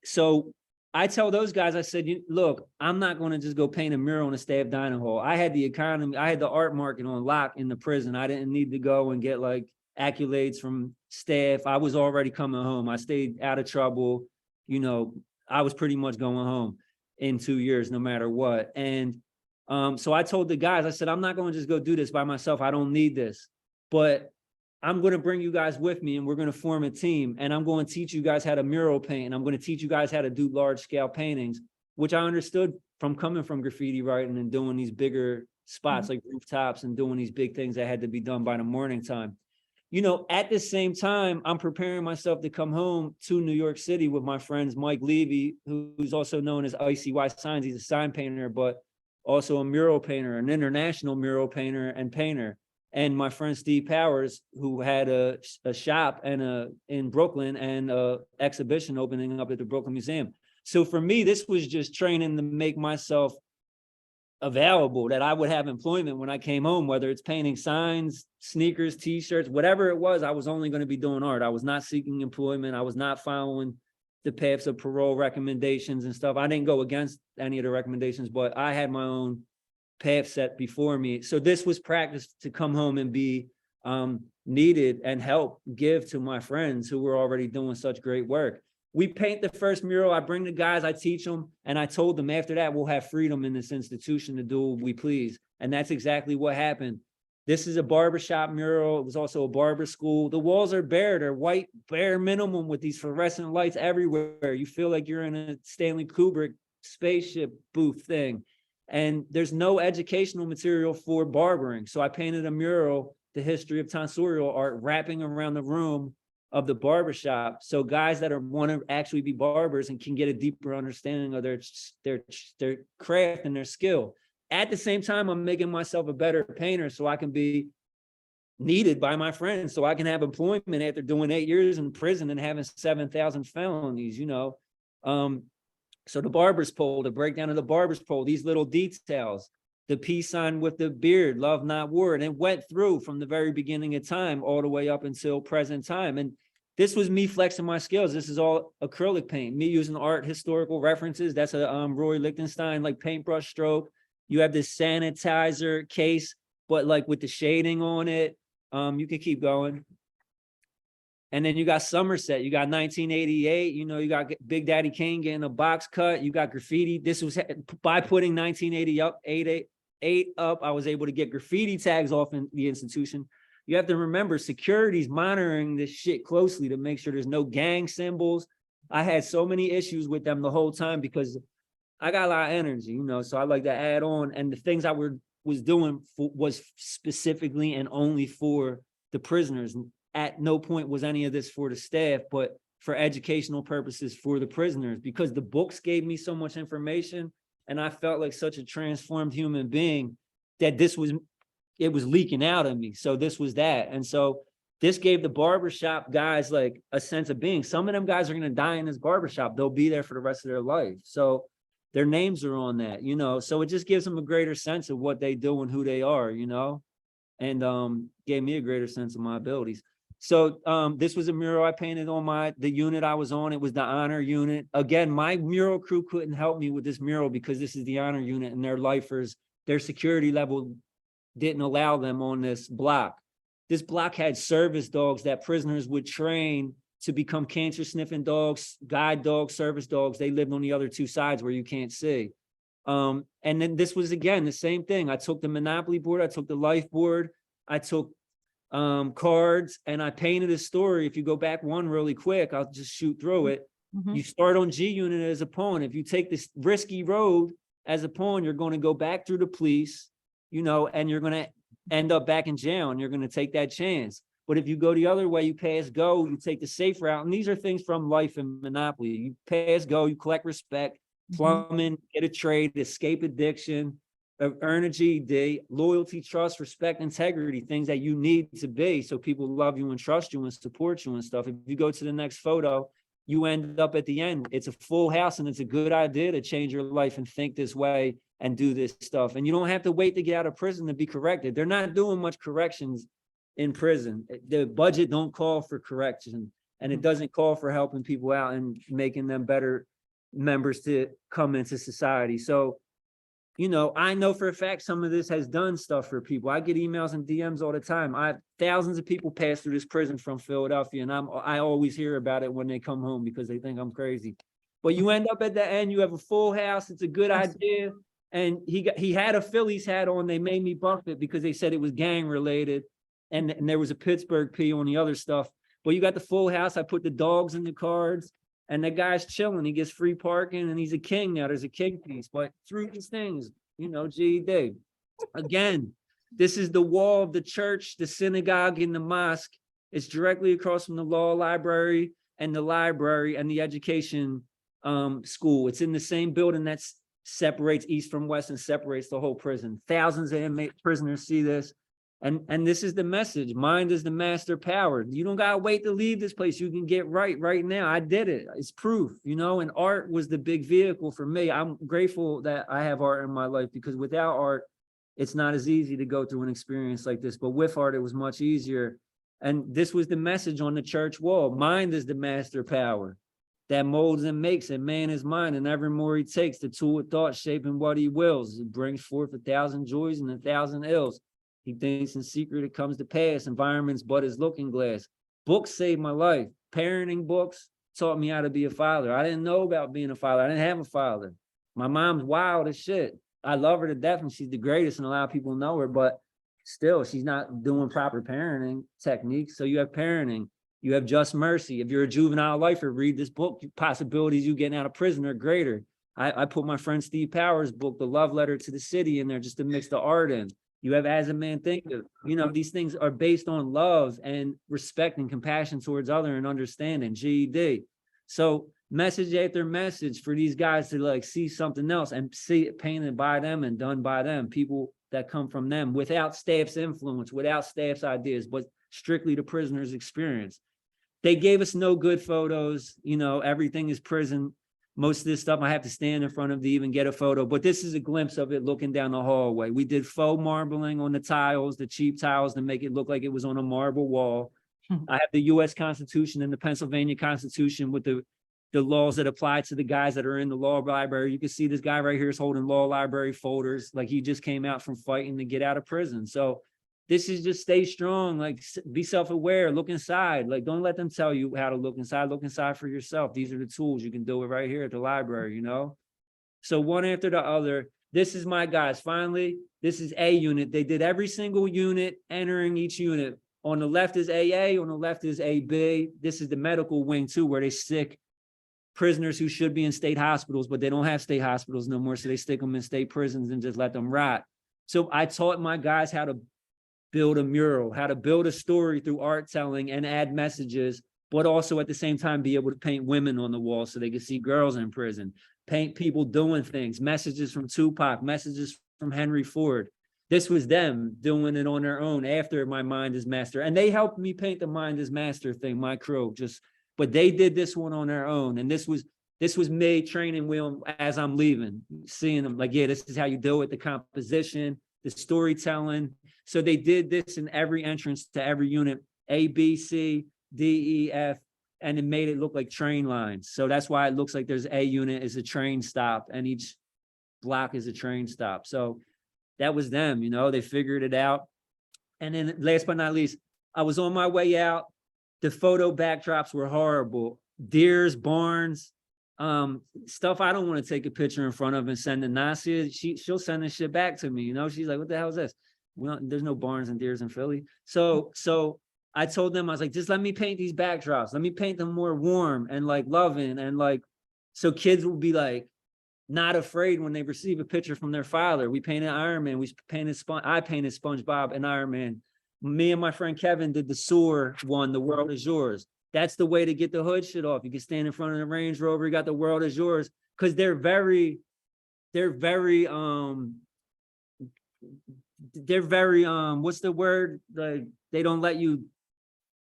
So I tell those guys, I said, look, I'm not going to just go paint a mural in a staff dining hall. I had the economy, I had the art market on lock in the prison. I didn't need to go and get like accolades from staff. I was already coming home. I stayed out of trouble. I was pretty much going home in 2 years, no matter what. And so I told the guys, I said, I'm not going to just go do this by myself. I don't need this, but I'm going to bring you guys with me and we're going to form a team. And I'm going to teach you guys how to mural paint. And I'm going to teach you guys how to do large scale paintings, which I understood from coming from graffiti writing and doing these bigger spots like rooftops and doing these big things that had to be done by the morning time. At the same time, I'm preparing myself to come home to New York City with my friends, Mike Levy, who's also known as Icy Y Signs. He's a sign painter, but also a mural painter, an international mural painter and painter. And my friend Steve Powers, who had a shop and in Brooklyn and a exhibition opening up at the Brooklyn Museum. So for me, this was just training to make myself available, that I would have employment when I came home, whether it's painting signs, sneakers, t-shirts, whatever it was. I was only going to be doing art. I was not seeking employment. I was not following the paths of parole recommendations and stuff. I didn't go against any of the recommendations, but I had my own path set before me. So this was practice to come home and be needed and help give to my friends who were already doing such great work. We paint the first mural. I bring the guys, I teach them, and I told them after that, we'll have freedom in this institution to do what we please. And that's exactly what happened. This is a barbershop mural. It was also a barber school. The walls are bare. They're white, bare minimum with these fluorescent lights everywhere. You feel like you're in a Stanley Kubrick spaceship booth thing. And there's no educational material for barbering. So I painted a mural, the history of tonsorial art, wrapping around the room of the barbershop. So guys that want to actually be barbers and can get a deeper understanding of their craft and their skill. At the same time, I'm making myself a better painter so I can be needed by my friends, so I can have employment after doing 8 years in prison and having 7,000 felonies, you know. So the barber's pole, the breakdown of the barber's pole, these little details, the peace sign with the beard, love not war, and it went through from the very beginning of time all the way up until present time. And this was me flexing my skills. This is all acrylic paint, me using art historical references. That's a Roy Lichtenstein like paintbrush stroke. You have this sanitizer case, but like with the shading on it. You can keep going. And then you got Somerset, you got 1988, you know, you got Big Daddy Kane getting a box cut, you got graffiti. This was by putting 1988 up, I was able to get graffiti tags off in the institution. You have to remember, security's monitoring this shit closely to make sure there's no gang symbols. I had so many issues with them the whole time because I got a lot of energy, you know, so I like to add on. And the things I was doing was specifically and only for the prisoners. At no point was any of this for the staff, but for educational purposes for the prisoners, because the books gave me so much information and I felt like such a transformed human being that it was leaking out of me. So this was that. And so this gave the barbershop guys like a sense of being. Some of them guys are going to die in this barbershop. They'll be there for the rest of their life. So their names are on that, you know, so it just gives them a greater sense of what they do and who they are, you know, and gave me a greater sense of my abilities. So this was a mural I painted on the unit I was on. It was the honor unit. Again, my mural crew couldn't help me with this mural because this is the honor unit and their lifers, their security level didn't allow them on this block. This block had service dogs that prisoners would train to become cancer sniffing dogs, guide dogs, service dogs. They lived on the other two sides where you can't see. And then this was, again, the same thing. I took the Monopoly board, I took the life board, I took cards, and I painted a story. If you go back one really quick, I'll just shoot through it. Mm-hmm. You start on G unit as a pawn. If you take this risky road as a pawn, you're going to go back through the police, you know, and you're going to end up back in jail, and you're going to take that chance. But if you go the other way, you pass go, you take the safe route. And these are things from life and Monopoly. You pass go, you collect respect, plumbing, get a trade, escape addiction, earn a GED, loyalty, trust, respect, integrity, things that you need to be so people love you and trust you and support you and stuff. If you go to the next photo, you end up at the end. It's a full house, and it's a good idea to change your life and think this way and do this stuff. And you don't have to wait to get out of prison to be corrected. They're not doing much corrections in prison. The budget don't call for correction, and it doesn't call for helping people out and making them better members to come into society. So, you know, I know for a fact some of this has done stuff for people. I get emails and DMs all the time. Thousands of people pass through this prison from Philadelphia, and I always hear about it when they come home because they think I'm crazy. But you end up at the end, you have a full house. It's a good idea. And he had a Phillies hat on. They made me buff it because they said it was gang related. And there was a Pittsburgh P on the other stuff. But you got the full house. I put the dogs in the cards, and the guy's chilling. He gets free parking, and he's a king now. There's a king piece. But through these things, you know, GED. Again, this is the wall of the church, the synagogue, and the mosque. It's directly across from the law library and the education school. It's in the same building that separates east from west and separates the whole prison. Thousands of prisoners see this. And this is the message. Mind is the master power. You don't gotta wait to leave this place. You can get right now. I did it. It's proof, you know, and art was the big vehicle for me. I'm grateful that I have art in my life, because without art, it's not as easy to go through an experience like this. But with art, it was much easier. And this was the message on the church wall. Mind is the master power that molds and makes, and man is mind, and evermore he takes the tool of thought, shaping what he wills. It brings forth 1,000 joys and 1,000 ills. He thinks in secret it comes to pass. Environment's but his looking glass. Books saved my life. Parenting books taught me how to be a father. I didn't know about being a father. I didn't have a father. My mom's wild as shit. I love her to death and she's the greatest and a lot of people know her, but still she's not doing proper parenting techniques. So you have parenting, you have just mercy. If you're a juvenile lifer, read this book. Possibilities you getting out of prison are greater. I put my friend Steve Powers' book, The Love Letter to the City, in there just to mix the art in. You have As a Man Thinketh. You know, these things are based on love and respect and compassion towards other and understanding, GED. So message after message for these guys to like see something else and see it painted by them and done by them, people that come from them without staff's influence, without staff's ideas, but strictly the prisoner's experience. They gave us no good photos. You know, everything is prison. Most of this stuff I have to stand in front of to even get a photo, but this is a glimpse of it looking down the hallway. We did faux marbling on the tiles, the cheap tiles, to make it look like it was on a marble wall. I have the US Constitution and the Pennsylvania Constitution with the laws that apply to the guys that are in the law library. You can see this guy right here is holding law library folders, like he just came out from fighting to get out of prison. So this is just stay strong, like be self-aware, look inside. Like don't let them tell you how to look inside for yourself. These are the tools. You can do it right here at the library, you know? So one after the other, this is my guys. Finally, this is A unit. They did every single unit, entering each unit. On the left is AA, on the left is AB. This is the medical wing too, where they stick prisoners who should be in state hospitals, but they don't have state hospitals no more. So they stick them in state prisons and just let them rot. So I taught my guys how to build a mural, how to build a story through art telling and add messages, but also at the same time be able to paint women on the wall so they can see girls in prison, paint people doing things, messages from Tupac, messages from Henry Ford. This was them doing it on their own after my Mind is Master. And they helped me paint the Mind is Master thing, my crew, but they did this one on their own. And this was me training with them as I'm leaving, seeing them like, yeah, this is how you do it, the composition, the storytelling. So they did this in every entrance to every unit, A, B, C, D, E, F, and it made it look like train lines. So that's why it looks like there's A unit is a train stop and each block is a train stop. So that was them, you know, they figured it out. And then last but not least, I was on my way out. The photo backdrops were horrible. Deers, barns, stuff I don't want to take a picture in front of and send to Nasia. She'll send this shit back to me, you know, she's like, what the hell is this? Well, there's no barns and deers in Philly. So I told them, I was like, just let me paint these backdrops. Let me paint them more warm and like loving and like, so kids will be like, not afraid when they receive a picture from their father. We painted Iron Man. I painted SpongeBob and Iron Man. Me and my friend Kevin did the sewer one, The World Is Yours. That's the way to get the hood shit off. You can stand in front of the Range Rover, you got The World Is Yours. Cause they're very, what's the word? Like they don't let you,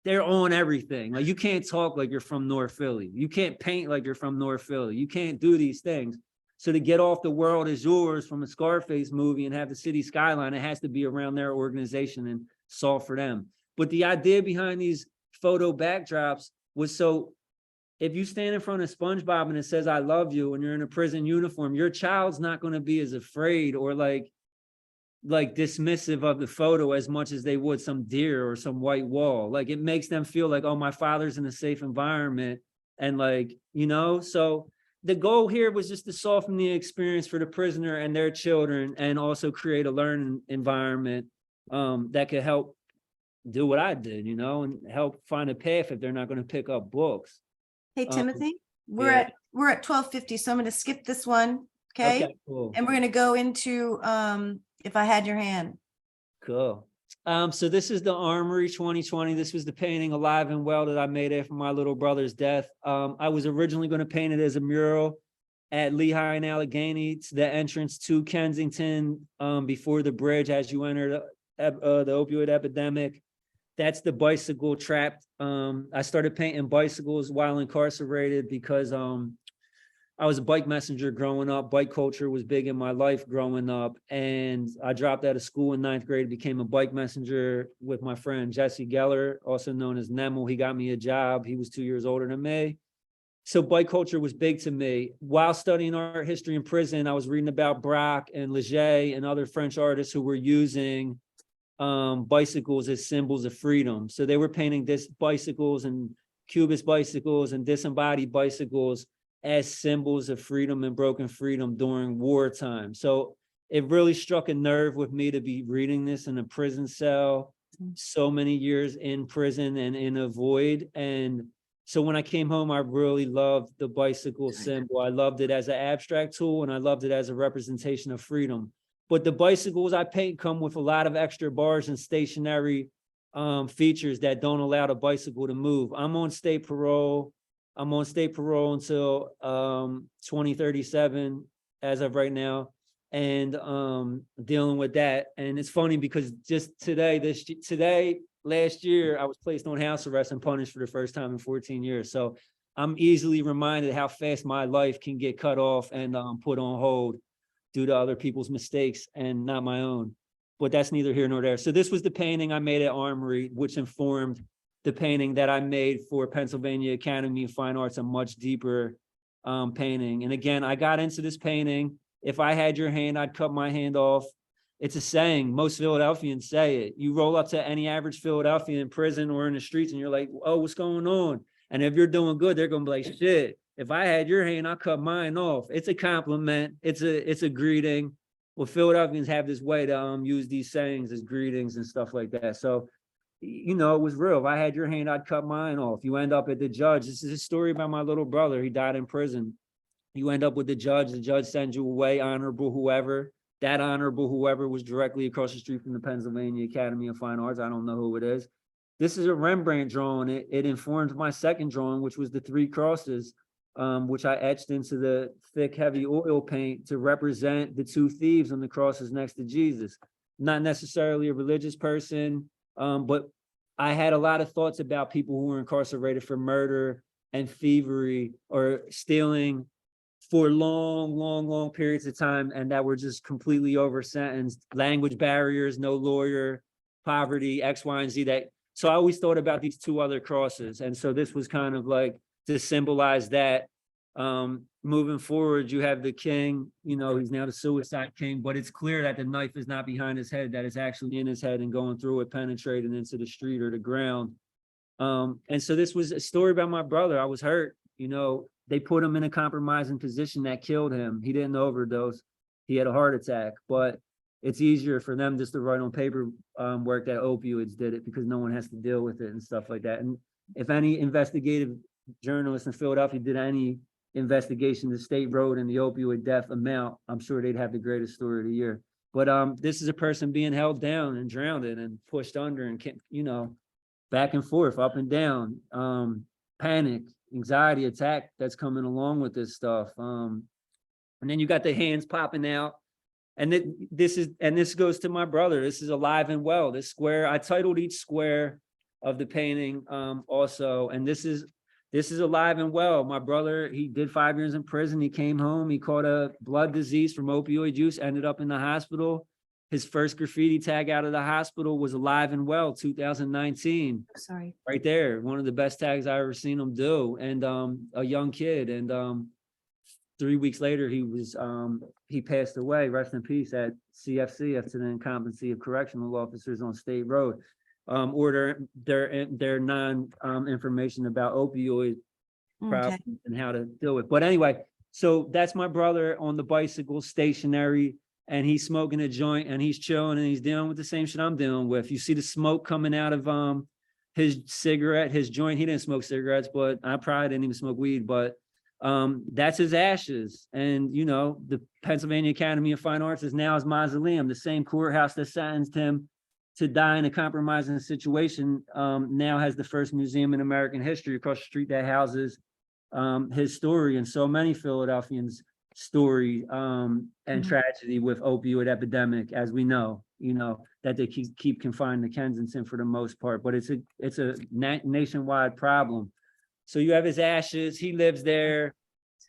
they're on everything. Like you can't talk like you're from North Philly. You can't paint like you're from North Philly. You can't do these things. So to get off The World Is Yours from a Scarface movie and have the city skyline, it has to be around their organization and solve for them. But the idea behind these photo backdrops was so if you stand in front of SpongeBob and it says, I love you, and you're in a prison uniform, your child's not going to be as afraid or like dismissive of the photo as much as they would some deer or some white wall. Like it makes them feel like, oh, my father's in a safe environment. And like, you know, so the goal here was just to soften the experience for the prisoner and their children and also create a learning environment that could help do what I did, you know, and help find a path if they're not going to pick up books. Hey, Timothy, we're at 12:50, so I'm going to skip this one. Okay, cool. And we're going to go into If I Had Your Hand. Cool. So this is the Armory 2020. This was the painting Alive and Well that I made after my little brother's death. I was originally going to paint it as a mural at Lehigh and Allegheny, to the entrance to Kensington, before the bridge as you enter the opioid epidemic. That's the bicycle trapped. I started painting bicycles while incarcerated because I was a bike messenger growing up. Bike culture was big in my life growing up. And I dropped out of school in 9th grade, became a bike messenger with my friend Jesse Geller, also known as Nemo. He got me a job. He was 2 years older than me. So bike culture was big to me. While studying art history in prison, I was reading about Braque and Leger and other French artists who were using bicycles as symbols of freedom. So they were painting this bicycles and Cubist bicycles and disembodied bicycles as symbols of freedom and broken freedom during wartime. So it really struck a nerve with me to be reading this in a prison cell, so many years in prison and in a void. And so when I came home, I really loved the bicycle symbol. I loved it as an abstract tool, and I loved it as a representation of freedom. But the bicycles I paint come with a lot of extra bars and stationary features that don't allow the bicycle to move. I'm on state parole. I'm on state parole until 2037 as of right now, and dealing with that. And it's funny because just last year, I was placed on house arrest and punished for the first time in 14 years. So I'm easily reminded how fast my life can get cut off and put on hold due to other people's mistakes and not my own. But that's neither here nor there. So this was the painting I made at Armory, which informed the painting that I made for Pennsylvania Academy of Fine Arts, a much deeper painting. And again, I got into this painting. If I had your hand, I'd cut my hand off. It's a saying. Most Philadelphians say it. You roll up to any average Philadelphian in prison or in the streets and you're like, oh, what's going on? And if you're doing good, they're going to be like, shit, if I had your hand, I'll cut mine off. It's a compliment. It's a greeting. Well, Philadelphians have this way to use these sayings as greetings and stuff like that. So, you know, it was real. If I had your hand, I'd cut mine off. You end up at the judge. This is a story about my little brother. He died in prison. You end up with the judge sends you away, honorable whoever. That honorable whoever was directly across the street from the Pennsylvania Academy of Fine Arts. I don't know who it is. This is a Rembrandt drawing. It informed my second drawing, which was the three crosses, which I etched into the thick, heavy oil paint to represent the two thieves on the crosses next to Jesus. Not necessarily a religious person, but I had a lot of thoughts about people who were incarcerated for murder and thievery or stealing for long periods of time, and that were just completely over sentenced. Language barriers, no lawyer, poverty, X, Y, and Z. So I always thought about these two other crosses. And so this was kind of like to symbolize that. Moving forward, you have the king, you know, he's now the suicide king, but it's clear that the knife is not behind his head, that it's actually in his head and going through it, penetrating into the street or the ground. And so this was a story about my brother. I was hurt, you know, they put him in a compromising position that killed him. He didn't overdose. He had a heart attack, but it's easier for them just to write on paper work that opioids did it because no one has to deal with it and stuff like that. And if any investigative journalist in Philadelphia did any investigation the state road and the opioid death amount, I'm sure they'd have the greatest story of the year. But this is a person being held down and drowned and pushed under and, you know, back and forth, up and down, panic, anxiety attack that's coming along with this stuff. And then you got the hands popping out. And this goes to my brother. This is alive and well. This square, I titled each square of the painting also. And this is alive and well. My brother, he did 5 years in prison. He came home. He caught a blood disease from opioid use, ended up in the hospital. His first graffiti tag out of the hospital was alive and well, 2019. Sorry. Right there. One of the best tags I ever seen him do. And a young kid. And 3 weeks later, he passed away, rest in peace, at CFC, after the incompetency of correctional officers on State Road. Or their non-information about opioid problems and how to deal with. But anyway, so that's my brother on the bicycle, stationary, and he's smoking a joint and he's chilling and he's dealing with the same shit I'm dealing with. You see the smoke coming out of his cigarette, his joint. He didn't smoke cigarettes, but I probably didn't even smoke weed, but that's his ashes. And you know, the Pennsylvania Academy of Fine Arts is now his mausoleum. The same courthouse that sentenced him to die in a compromising situation now has the first museum in American history across the street that houses his story and so many Philadelphians' story and tragedy with opioid epidemic, as we know, you know, that they keep confined to Kensington for the most part, but it's a nationwide problem. So you have his ashes, he lives there,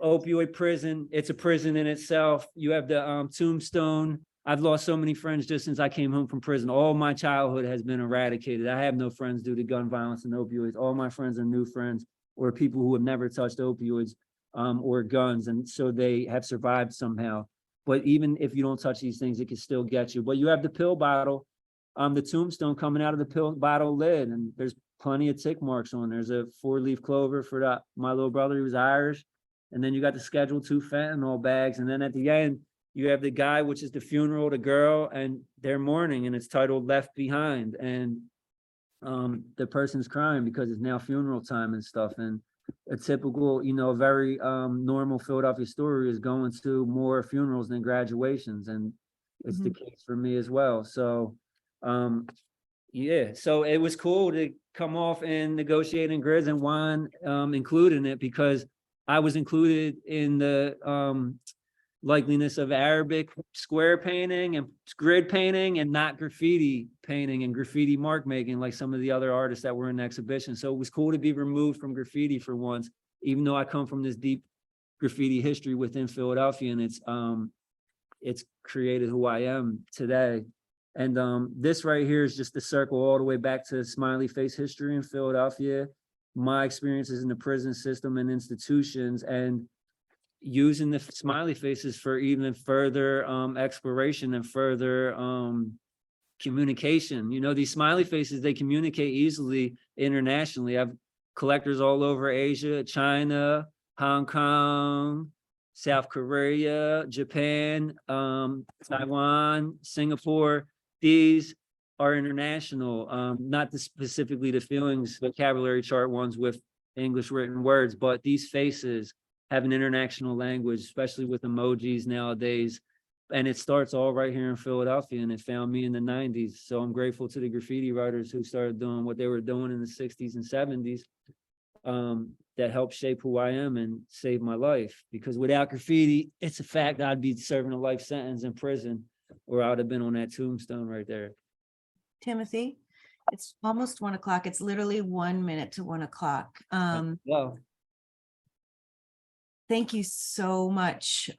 opioid prison, it's a prison in itself. You have the tombstone. I've lost so many friends just since I came home from prison. All my childhood has been eradicated. I have no friends due to gun violence and opioids. All my friends are new friends or people who have never touched opioids or guns. And so they have survived somehow. But even if you don't touch these things, it can still get you. But you have the pill bottle. the tombstone coming out of the pill bottle lid, and there's plenty of tick marks on. There's a 4-leaf clover for my little brother, he was Irish. And then you got the Schedule 2 fentanyl bags. And then at the end, you have the guy, which is the funeral of the girl, and they're mourning, and it's titled Left Behind. And the person's crying because it's now funeral time and stuff. And a typical, very normal Philadelphia story is going to more funerals than graduations. And it's the case for me as well. So, yeah, so it was cool to come off and negotiating grids, and Juan included in it because I was included in the likeliness of Arabic square painting and grid painting, and not graffiti painting and graffiti mark making like some of the other artists that were in the exhibition. So it was cool to be removed from graffiti for once, even though I come from this deep graffiti history within Philadelphia, and it's created who I am today. And this right here is just the circle all the way back to Smiley face history in Philadelphia, my experiences in the prison system and institutions, and using the smiley faces for even further exploration and further communication. These smiley faces, they communicate easily internationally. I have collectors all over Asia, China, Hong Kong, South Korea, Japan, Taiwan, Singapore. These are international, not specifically the feelings vocabulary chart ones with English written words, but these faces have an international language, especially with emojis nowadays. And it starts all right here in Philadelphia, and it found me in the 90s. So I'm grateful to the graffiti writers who started doing what they were doing in the 60s and 70s that helped shape who I am and save my life. Because without graffiti, it's a fact I'd be serving a life sentence in prison, or I would have been on that tombstone right there. Timothy, it's almost 1 o'clock. It's literally 1 minute to 1 o'clock. Well, Thank you so much.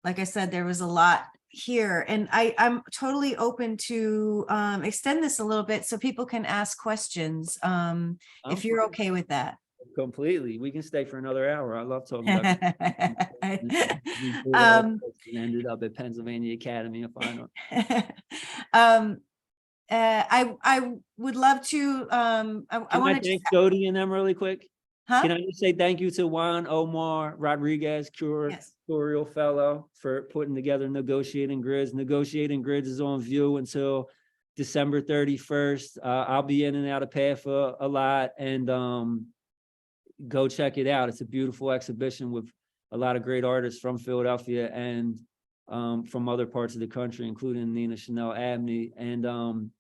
Like I said, there was a lot here, and I'm totally open to extend this a little bit so people can ask questions, if you're okay with that. Completely. We can stay for another hour. I love talking about ended up at Pennsylvania Academy of Fine Arts. I would love to. I want to thank Jody and them really quick. Huh? Can I just say thank you to Juan Omar Rodriguez, curatorial fellow, for putting together Negotiating Grids. Negotiating Grids is on view until December 31st. I'll be in and out of PAFA a lot, and go check it out. It's a beautiful exhibition with a lot of great artists from Philadelphia and from other parts of the country, including Nina Chanel Abney. And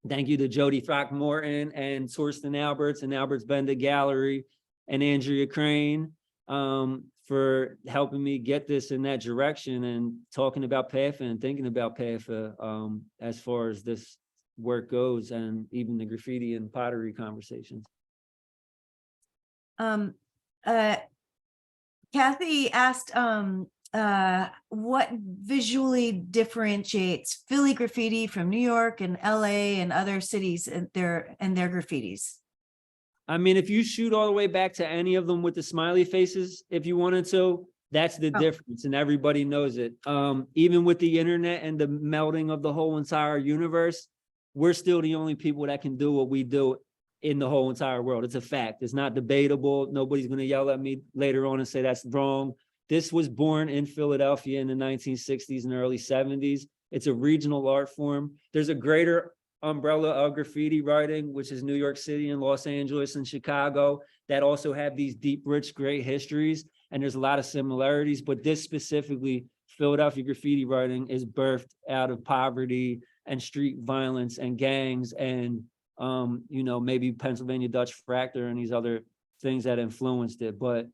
thank you to Jody Throckmorton and Torsten Alberts and Alberts Benda Gallery and Andrea Crane for helping me get this in that direction and talking about PAFA and thinking about PAFA as far as this work goes, and even the graffiti and pottery conversations. Kathy asked what visually differentiates Philly graffiti from New York and LA and other cities and their graffitis. I mean, if you shoot all the way back to any of them with the smiley faces, if you wanted to, that's the difference, and everybody knows it. Even with the internet and the melding of the whole entire universe, we're still the only people that can do what we do in the whole entire world. It's a fact. It's not debatable. Nobody's going to yell at me later on and say that's wrong. This was born in Philadelphia in the 1960s and early 70s. It's a regional art form. There's a greater umbrella of graffiti writing, which is New York City and Los Angeles and Chicago, that also have these deep, rich, great histories. And there's a lot of similarities, but this specifically, Philadelphia graffiti writing, is birthed out of poverty and street violence and gangs and, maybe Pennsylvania Dutch Fractor and these other things that influenced it. But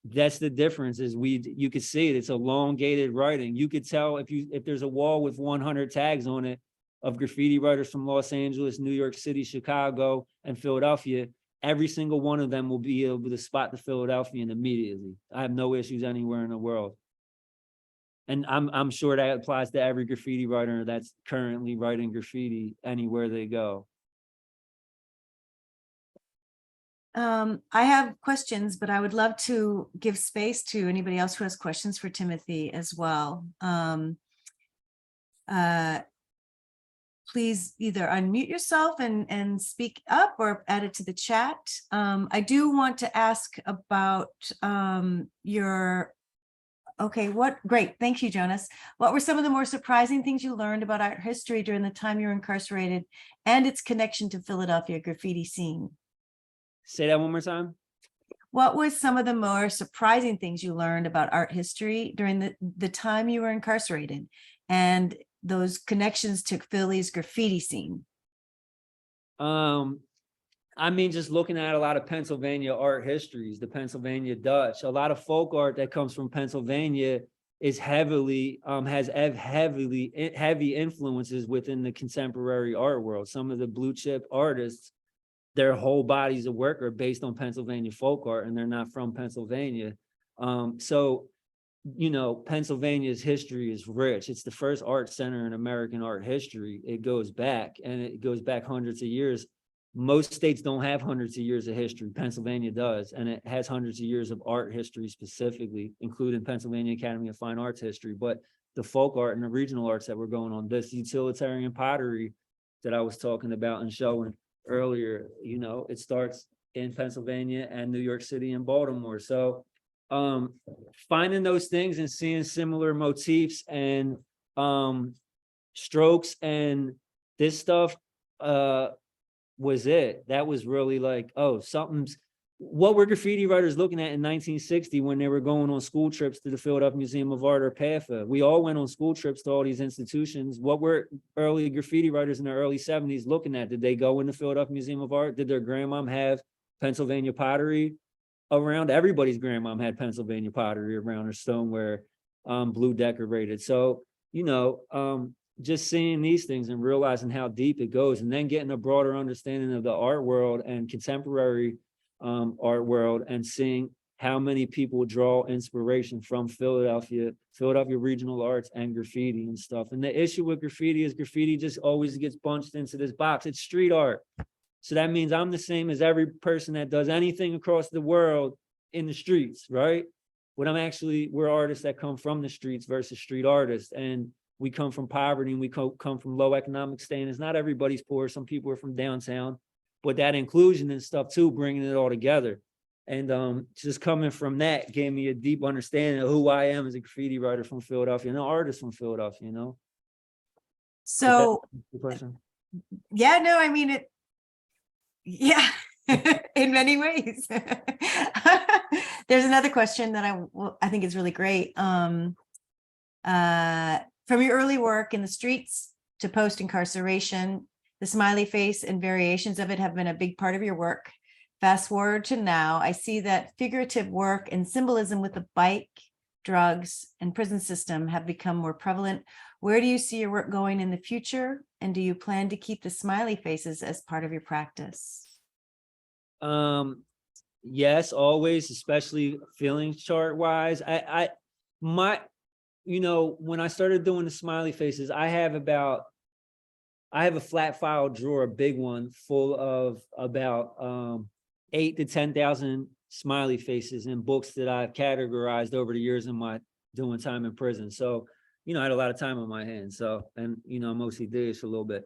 that's the difference, is you could see it. It's elongated writing. You could tell if there's a wall with 100 tags on it of graffiti writers from Los Angeles, New York City, Chicago, and Philadelphia, every single one of them will be able to spot the Philadelphian immediately. I have no issues anywhere in the world. And I'm sure that applies to every graffiti writer that's currently writing graffiti anywhere they go. I have questions, but I would love to give space to anybody else who has questions for Timothy as well. please either unmute yourself and speak up or add it to the chat. I do want to ask about great. Thank you, Jonas. What were some of the more surprising things you learned about art history during the time you were incarcerated and its connection to Philadelphia graffiti scene? Say that one more time. What was some of the more surprising things you learned about art history during the time you were incarcerated and those connections to Philly's graffiti scene? I mean, just looking at a lot of Pennsylvania art histories, the Pennsylvania Dutch, a lot of folk art that comes from Pennsylvania is heavy influences within the contemporary art world. Some of the blue chip artists, their whole bodies of work are based on Pennsylvania folk art, and they're not from Pennsylvania. So, you know, Pennsylvania's history is rich. It's the first art center in American art history. It goes back hundreds of years. Most states don't have hundreds of years of history. Pennsylvania does, and it has hundreds of years of art history specifically, including Pennsylvania Academy of Fine Arts history. But the folk art and the regional arts that were going on, this utilitarian pottery that I was talking about and showing earlier, you know, it starts in Pennsylvania and New York City and Baltimore. So finding those things and seeing similar motifs and strokes and this stuff was it. That was really like, oh, what were graffiti writers looking at in 1960 when they were going on school trips to the Philadelphia Museum of Art or PAFA? We all went on school trips to all these institutions. What were early graffiti writers in the early 70s looking at? Did they go in the Philadelphia Museum of Art? Did their grandmom have Pennsylvania pottery around? Everybody's grandmom had Pennsylvania pottery around, or stoneware, blue decorated. So, you know, just seeing these things and realizing how deep it goes, and then getting a broader understanding of the art world and contemporary art world, and seeing how many people draw inspiration from Philadelphia regional arts and graffiti and stuff. And the issue with graffiti is graffiti just always gets bunched into this box. It's street art. So that means I'm the same as every person that does anything across the world in the streets, right? But we're artists that come from the streets versus street artists. And we come from poverty, and we come from low economic standings. Not everybody's poor. Some people are from downtown, but that inclusion and stuff too, bringing it all together. And just coming from that gave me a deep understanding of who I am as a graffiti writer from Philadelphia and an artist from Philadelphia, you know? So, yeah, no, I mean, yeah, in many ways. There's another question that I think is really great. From your early work in the streets to post-incarceration, the smiley face and variations of it have been a big part of your work. Fast forward to now, I see that figurative work and symbolism with the bike, drugs, and prison system have become more prevalent. Where do you see your work going in the future? And do you plan to keep the smiley faces as part of your practice? Yes, always, especially feelings chart wise. You know, when I started doing the smiley faces, I have a flat file drawer, a big one, full of about 8,000 to 10,000 smiley faces in books that I've categorized over the years in my doing time in prison. So, you know, I had a lot of time on my hands. So, and you know, I'm OCD-ish a little bit.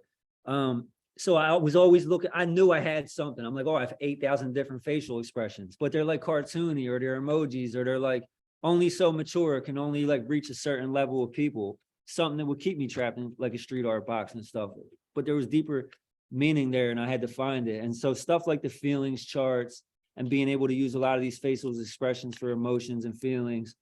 So I was always looking, I knew I had something. I'm like, oh, I have 8,000 different facial expressions, but they're like cartoony, or they're emojis, or they're like only so mature, can only like reach a certain level of people, something that would keep me trapped in like a street art box and stuff. But there was deeper meaning there, and I had to find it. And so stuff like the feelings charts and being able to use a lot of these facial expressions for emotions and feelings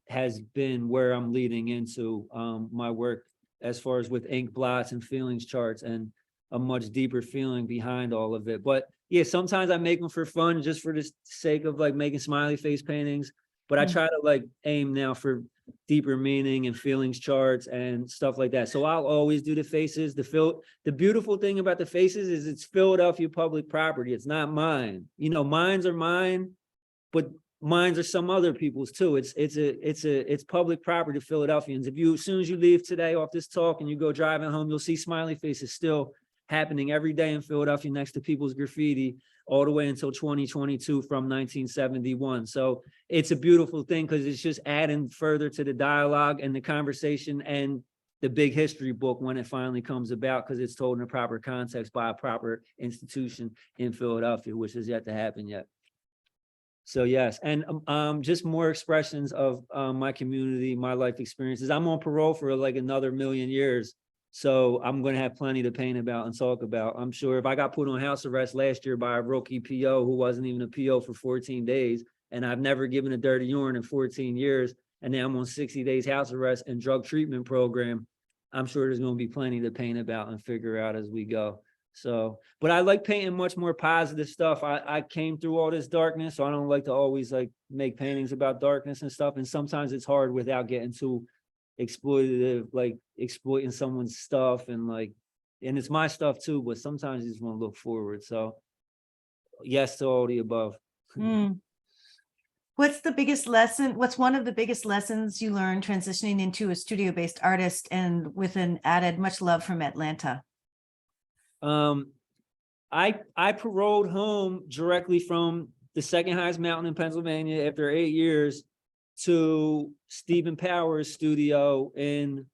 has been where I'm leading into my work, as far as with ink blots and feelings charts, and a much deeper feeling behind all of it. But yeah, sometimes I make them for fun, just for the sake of like making smiley face paintings. But I try to like aim now for deeper meaning and feelings charts and stuff like that. So I'll always do the faces. The beautiful thing about the faces is it's Philadelphia public property. It's not mine. You know, mines are mine, but mines are some other people's too. It's public property to Philadelphians. As soon as you leave today off this talk and you go driving home, you'll see smiley faces still happening every day in Philadelphia next to people's graffiti, all the way until 2022 from 1971. So it's a beautiful thing, because it's just adding further to the dialogue and the conversation and the big history book when it finally comes about, because it's told in a proper context by a proper institution in Philadelphia, which has yet to happen yet. So yes, and just more expressions of my community, my life experiences. I'm on parole for like another million years, so I'm going to have plenty to paint about and talk about. I'm sure if I got put on house arrest last year by a rookie PO who wasn't even a PO for 14 days, and I've never given a dirty urine in 14 years, and now I'm on 60 days house arrest and drug treatment program, I'm sure there's going to be plenty to paint about and figure out as we go. So, but I like painting much more positive stuff. I came through all this darkness, so I don't like to always like make paintings about darkness and stuff. And sometimes it's hard without getting too exploitative, like exploiting someone's stuff and like, and it's my stuff too, but sometimes you just want to look forward. So yes to all the above. Mm. What's the biggest lesson? What's one of the biggest lessons you learned transitioning into a studio-based artist and with an added much love from Atlanta? I paroled home directly from the second highest mountain in Pennsylvania after 8 years to Stephen Powers' studio in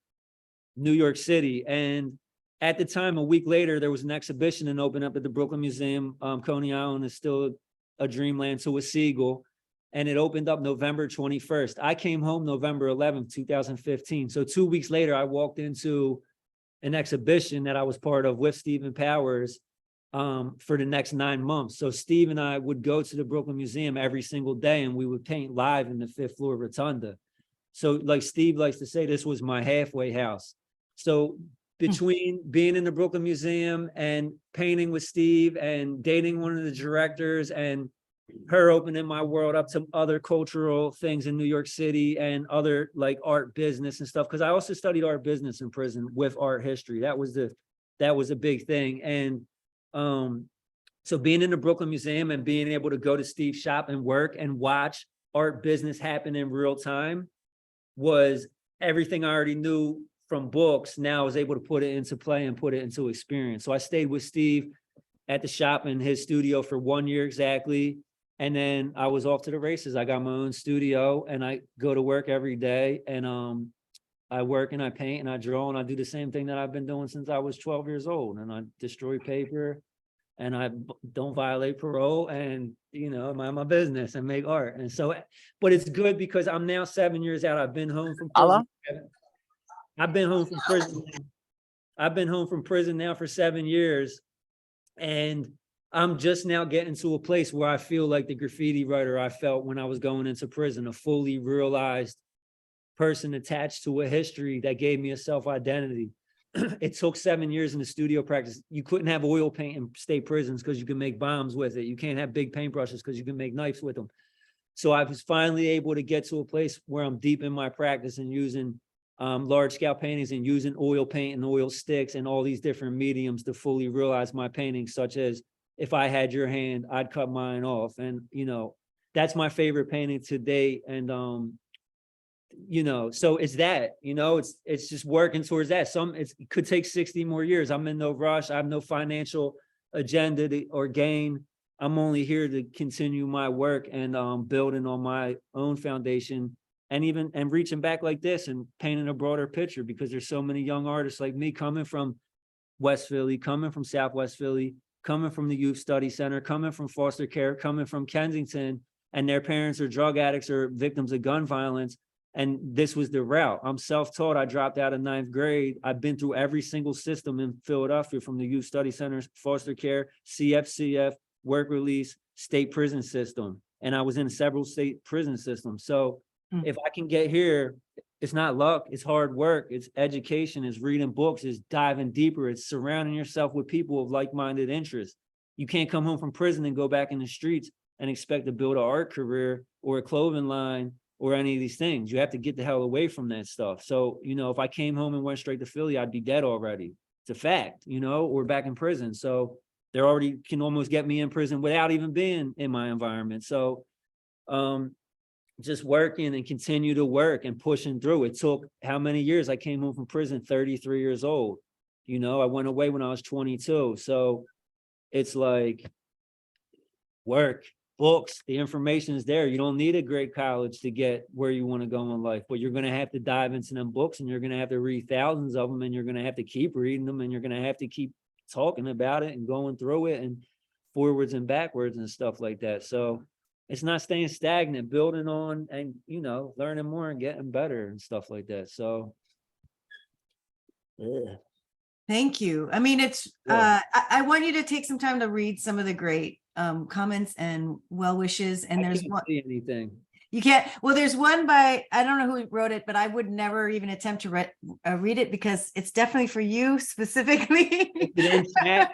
New York City. And at the time, a week later, there was an exhibition and opened up at the Brooklyn Museum. Coney Island is still a dreamland to a seagull. And it opened up November 21st. I came home November 11th, 2015. So 2 weeks later, I walked into an exhibition that I was part of with Stephen Powers for the next 9 months. So Steve and I would go to the Brooklyn Museum every single day and we would paint live in the 5th floor rotunda. So like Steve likes to say, this was my halfway house. So between being in the Brooklyn Museum and painting with Steve and dating one of the directors and her opening my world up to other cultural things in New York City and other like art business and stuff. Cause I also studied art business in prison with art history. That was a big thing. And so being in the Brooklyn Museum and being able to go to Steve's shop and work and watch art business happen in real time was everything I already knew from books. Now I was able to put it into play and put it into experience. So I stayed with Steve at the shop in his studio for 1 year exactly. And then I was off to the races. I got my own studio and I go to work every day and I work and I paint and I draw and I do the same thing that I've been doing since I was 12 years old. And I destroy paper and I don't violate parole and, you know, mind my business and make art. And so, but it's good because I'm now 7 years out. I've been home from prison. I've been home from prison. I've been home from prison now for 7 years. And I'm just now getting to a place where I feel like the graffiti writer I felt when I was going into prison, a fully realized person attached to a history that gave me a self-identity. It took 7 years in the studio practice. You couldn't have oil paint in state prisons because you can make bombs with it. You can't have big paintbrushes because you can make knives with them. So I was finally able to get to a place where I'm deep in my practice and using large scale paintings and using oil paint and oil sticks and all these different mediums to fully realize my paintings, such as if I had your hand, I'd cut mine off. And, you know, that's my favorite painting to date. And, you know, so it's that, you know, it's just working towards that. It could take 60 more years. I'm in no rush. I have no financial agenda or gain. I'm only here to continue my work and building on my own foundation and reaching back like this and painting a broader picture, because there's so many young artists like me coming from West Philly, coming from Southwest Philly, coming from the Youth Study Center, coming from foster care, coming from Kensington, and their parents are drug addicts or victims of gun violence. And this was the route. I'm self-taught. I dropped out of 9th grade. I've been through every single system in Philadelphia, from the Youth Study Centers, foster care, CFCF, work release, state prison system. And I was in several state prison systems. So if I can get here, it's not luck, it's hard work, it's education, it's reading books, it's diving deeper, it's surrounding yourself with people of like-minded interests. You can't come home from prison and go back in the streets and expect to build an art career or a clothing line or any of these things. You have to get the hell away from that stuff. So, you know, if I came home and went straight to Philly, I'd be dead already. It's a fact, you know, or back in prison. So they already can almost get me in prison without even being in my environment. So just working and continue to work and pushing through. It took how many years? I came home from prison 33 years old. You know, I went away when I was 22. So it's like work, books, the information is there. You don't need a great college to get where you want to go in life, but you're going to have to dive into them books, and you're going to have to read thousands of them, and you're going to have to keep reading them, and you're going to have to keep talking about it and going through it and forwards and backwards and stuff like that. So it's not staying stagnant, building on and, learning more and getting better and stuff like that. So yeah. Thank you. I mean, it's, Yeah. I want you to take some time to read some of the great comments and well wishes. And I there's can't one, see anything. you can't, well, there's one by, I don't know who wrote it, but I would never even attempt to read it because it's definitely for you specifically. Is it in chat?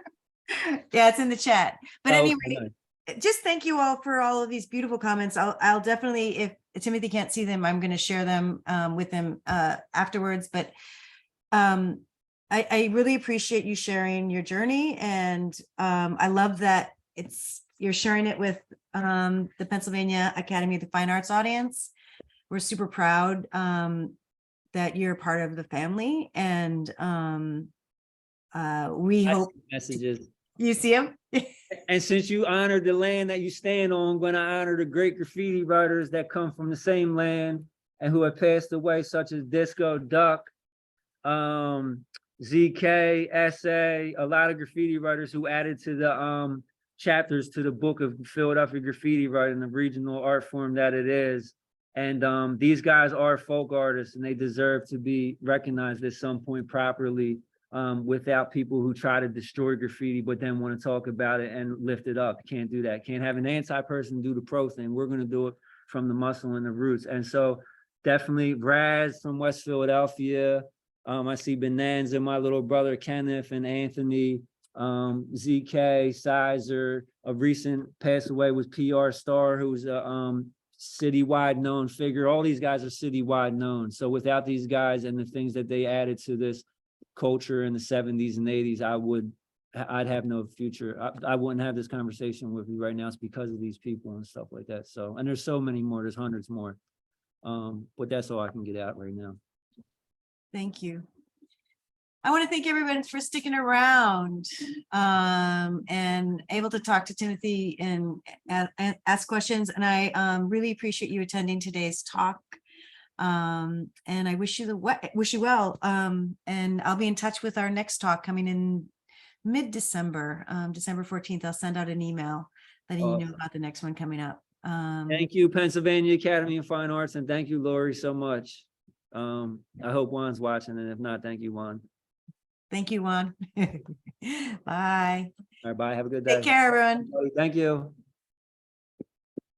Yeah, it's in the chat. But Oh, anyway, just thank you all for all of these beautiful comments. I'll definitely, if Timothy can't see them, I'm going to share them with him afterwards. But I really appreciate you sharing your journey, and I love that you're sharing it with the Pennsylvania Academy of the Fine Arts audience. We're super proud that you're part of the family, and we hope messages. you see them. And since you honored the land that you stand on, I'm going to honor the great graffiti writers that come from the same land and who have passed away, such as Disco Duck, ZK, SA, a lot of graffiti writers who added to the chapters to the book of Philadelphia graffiti writing, the regional art form that it is. And these guys are folk artists, and they deserve to be recognized at some point properly. Without people who try to destroy graffiti, but then want to talk about it and lift it up. Can't do that. Can't have an anti-person do the pro thing. We're going to do it from the muscle and the roots. And so definitely Raz from West Philadelphia. I see Bonanza, my little brother Kenneth and Anthony, ZK, Sizer. A recent pass away was PR Star, who's a citywide known figure. All these guys are citywide known. So without these guys and the things that they added to this culture in the 70s and 80s, I'd have no future. I wouldn't have this conversation with you right now. It's because of these people and stuff like that. So, and there's so many more, there's hundreds more. But that's all I can get out right now. Thank you. I want to thank everyone for sticking around and able to talk to Timothy and ask questions. And I really appreciate you attending today's talk. And I wish you well. And I'll be in touch with our next talk coming in mid-December, December 14th. I'll send out an email letting you know about the next one coming up. Thank you, Pennsylvania Academy of Fine Arts, and thank you, Lori, so much. I hope Juan's watching, and if not, thank you, Juan. Thank you, Juan. Bye. All right, bye. Have a good day. Take care, everyone. Thank you.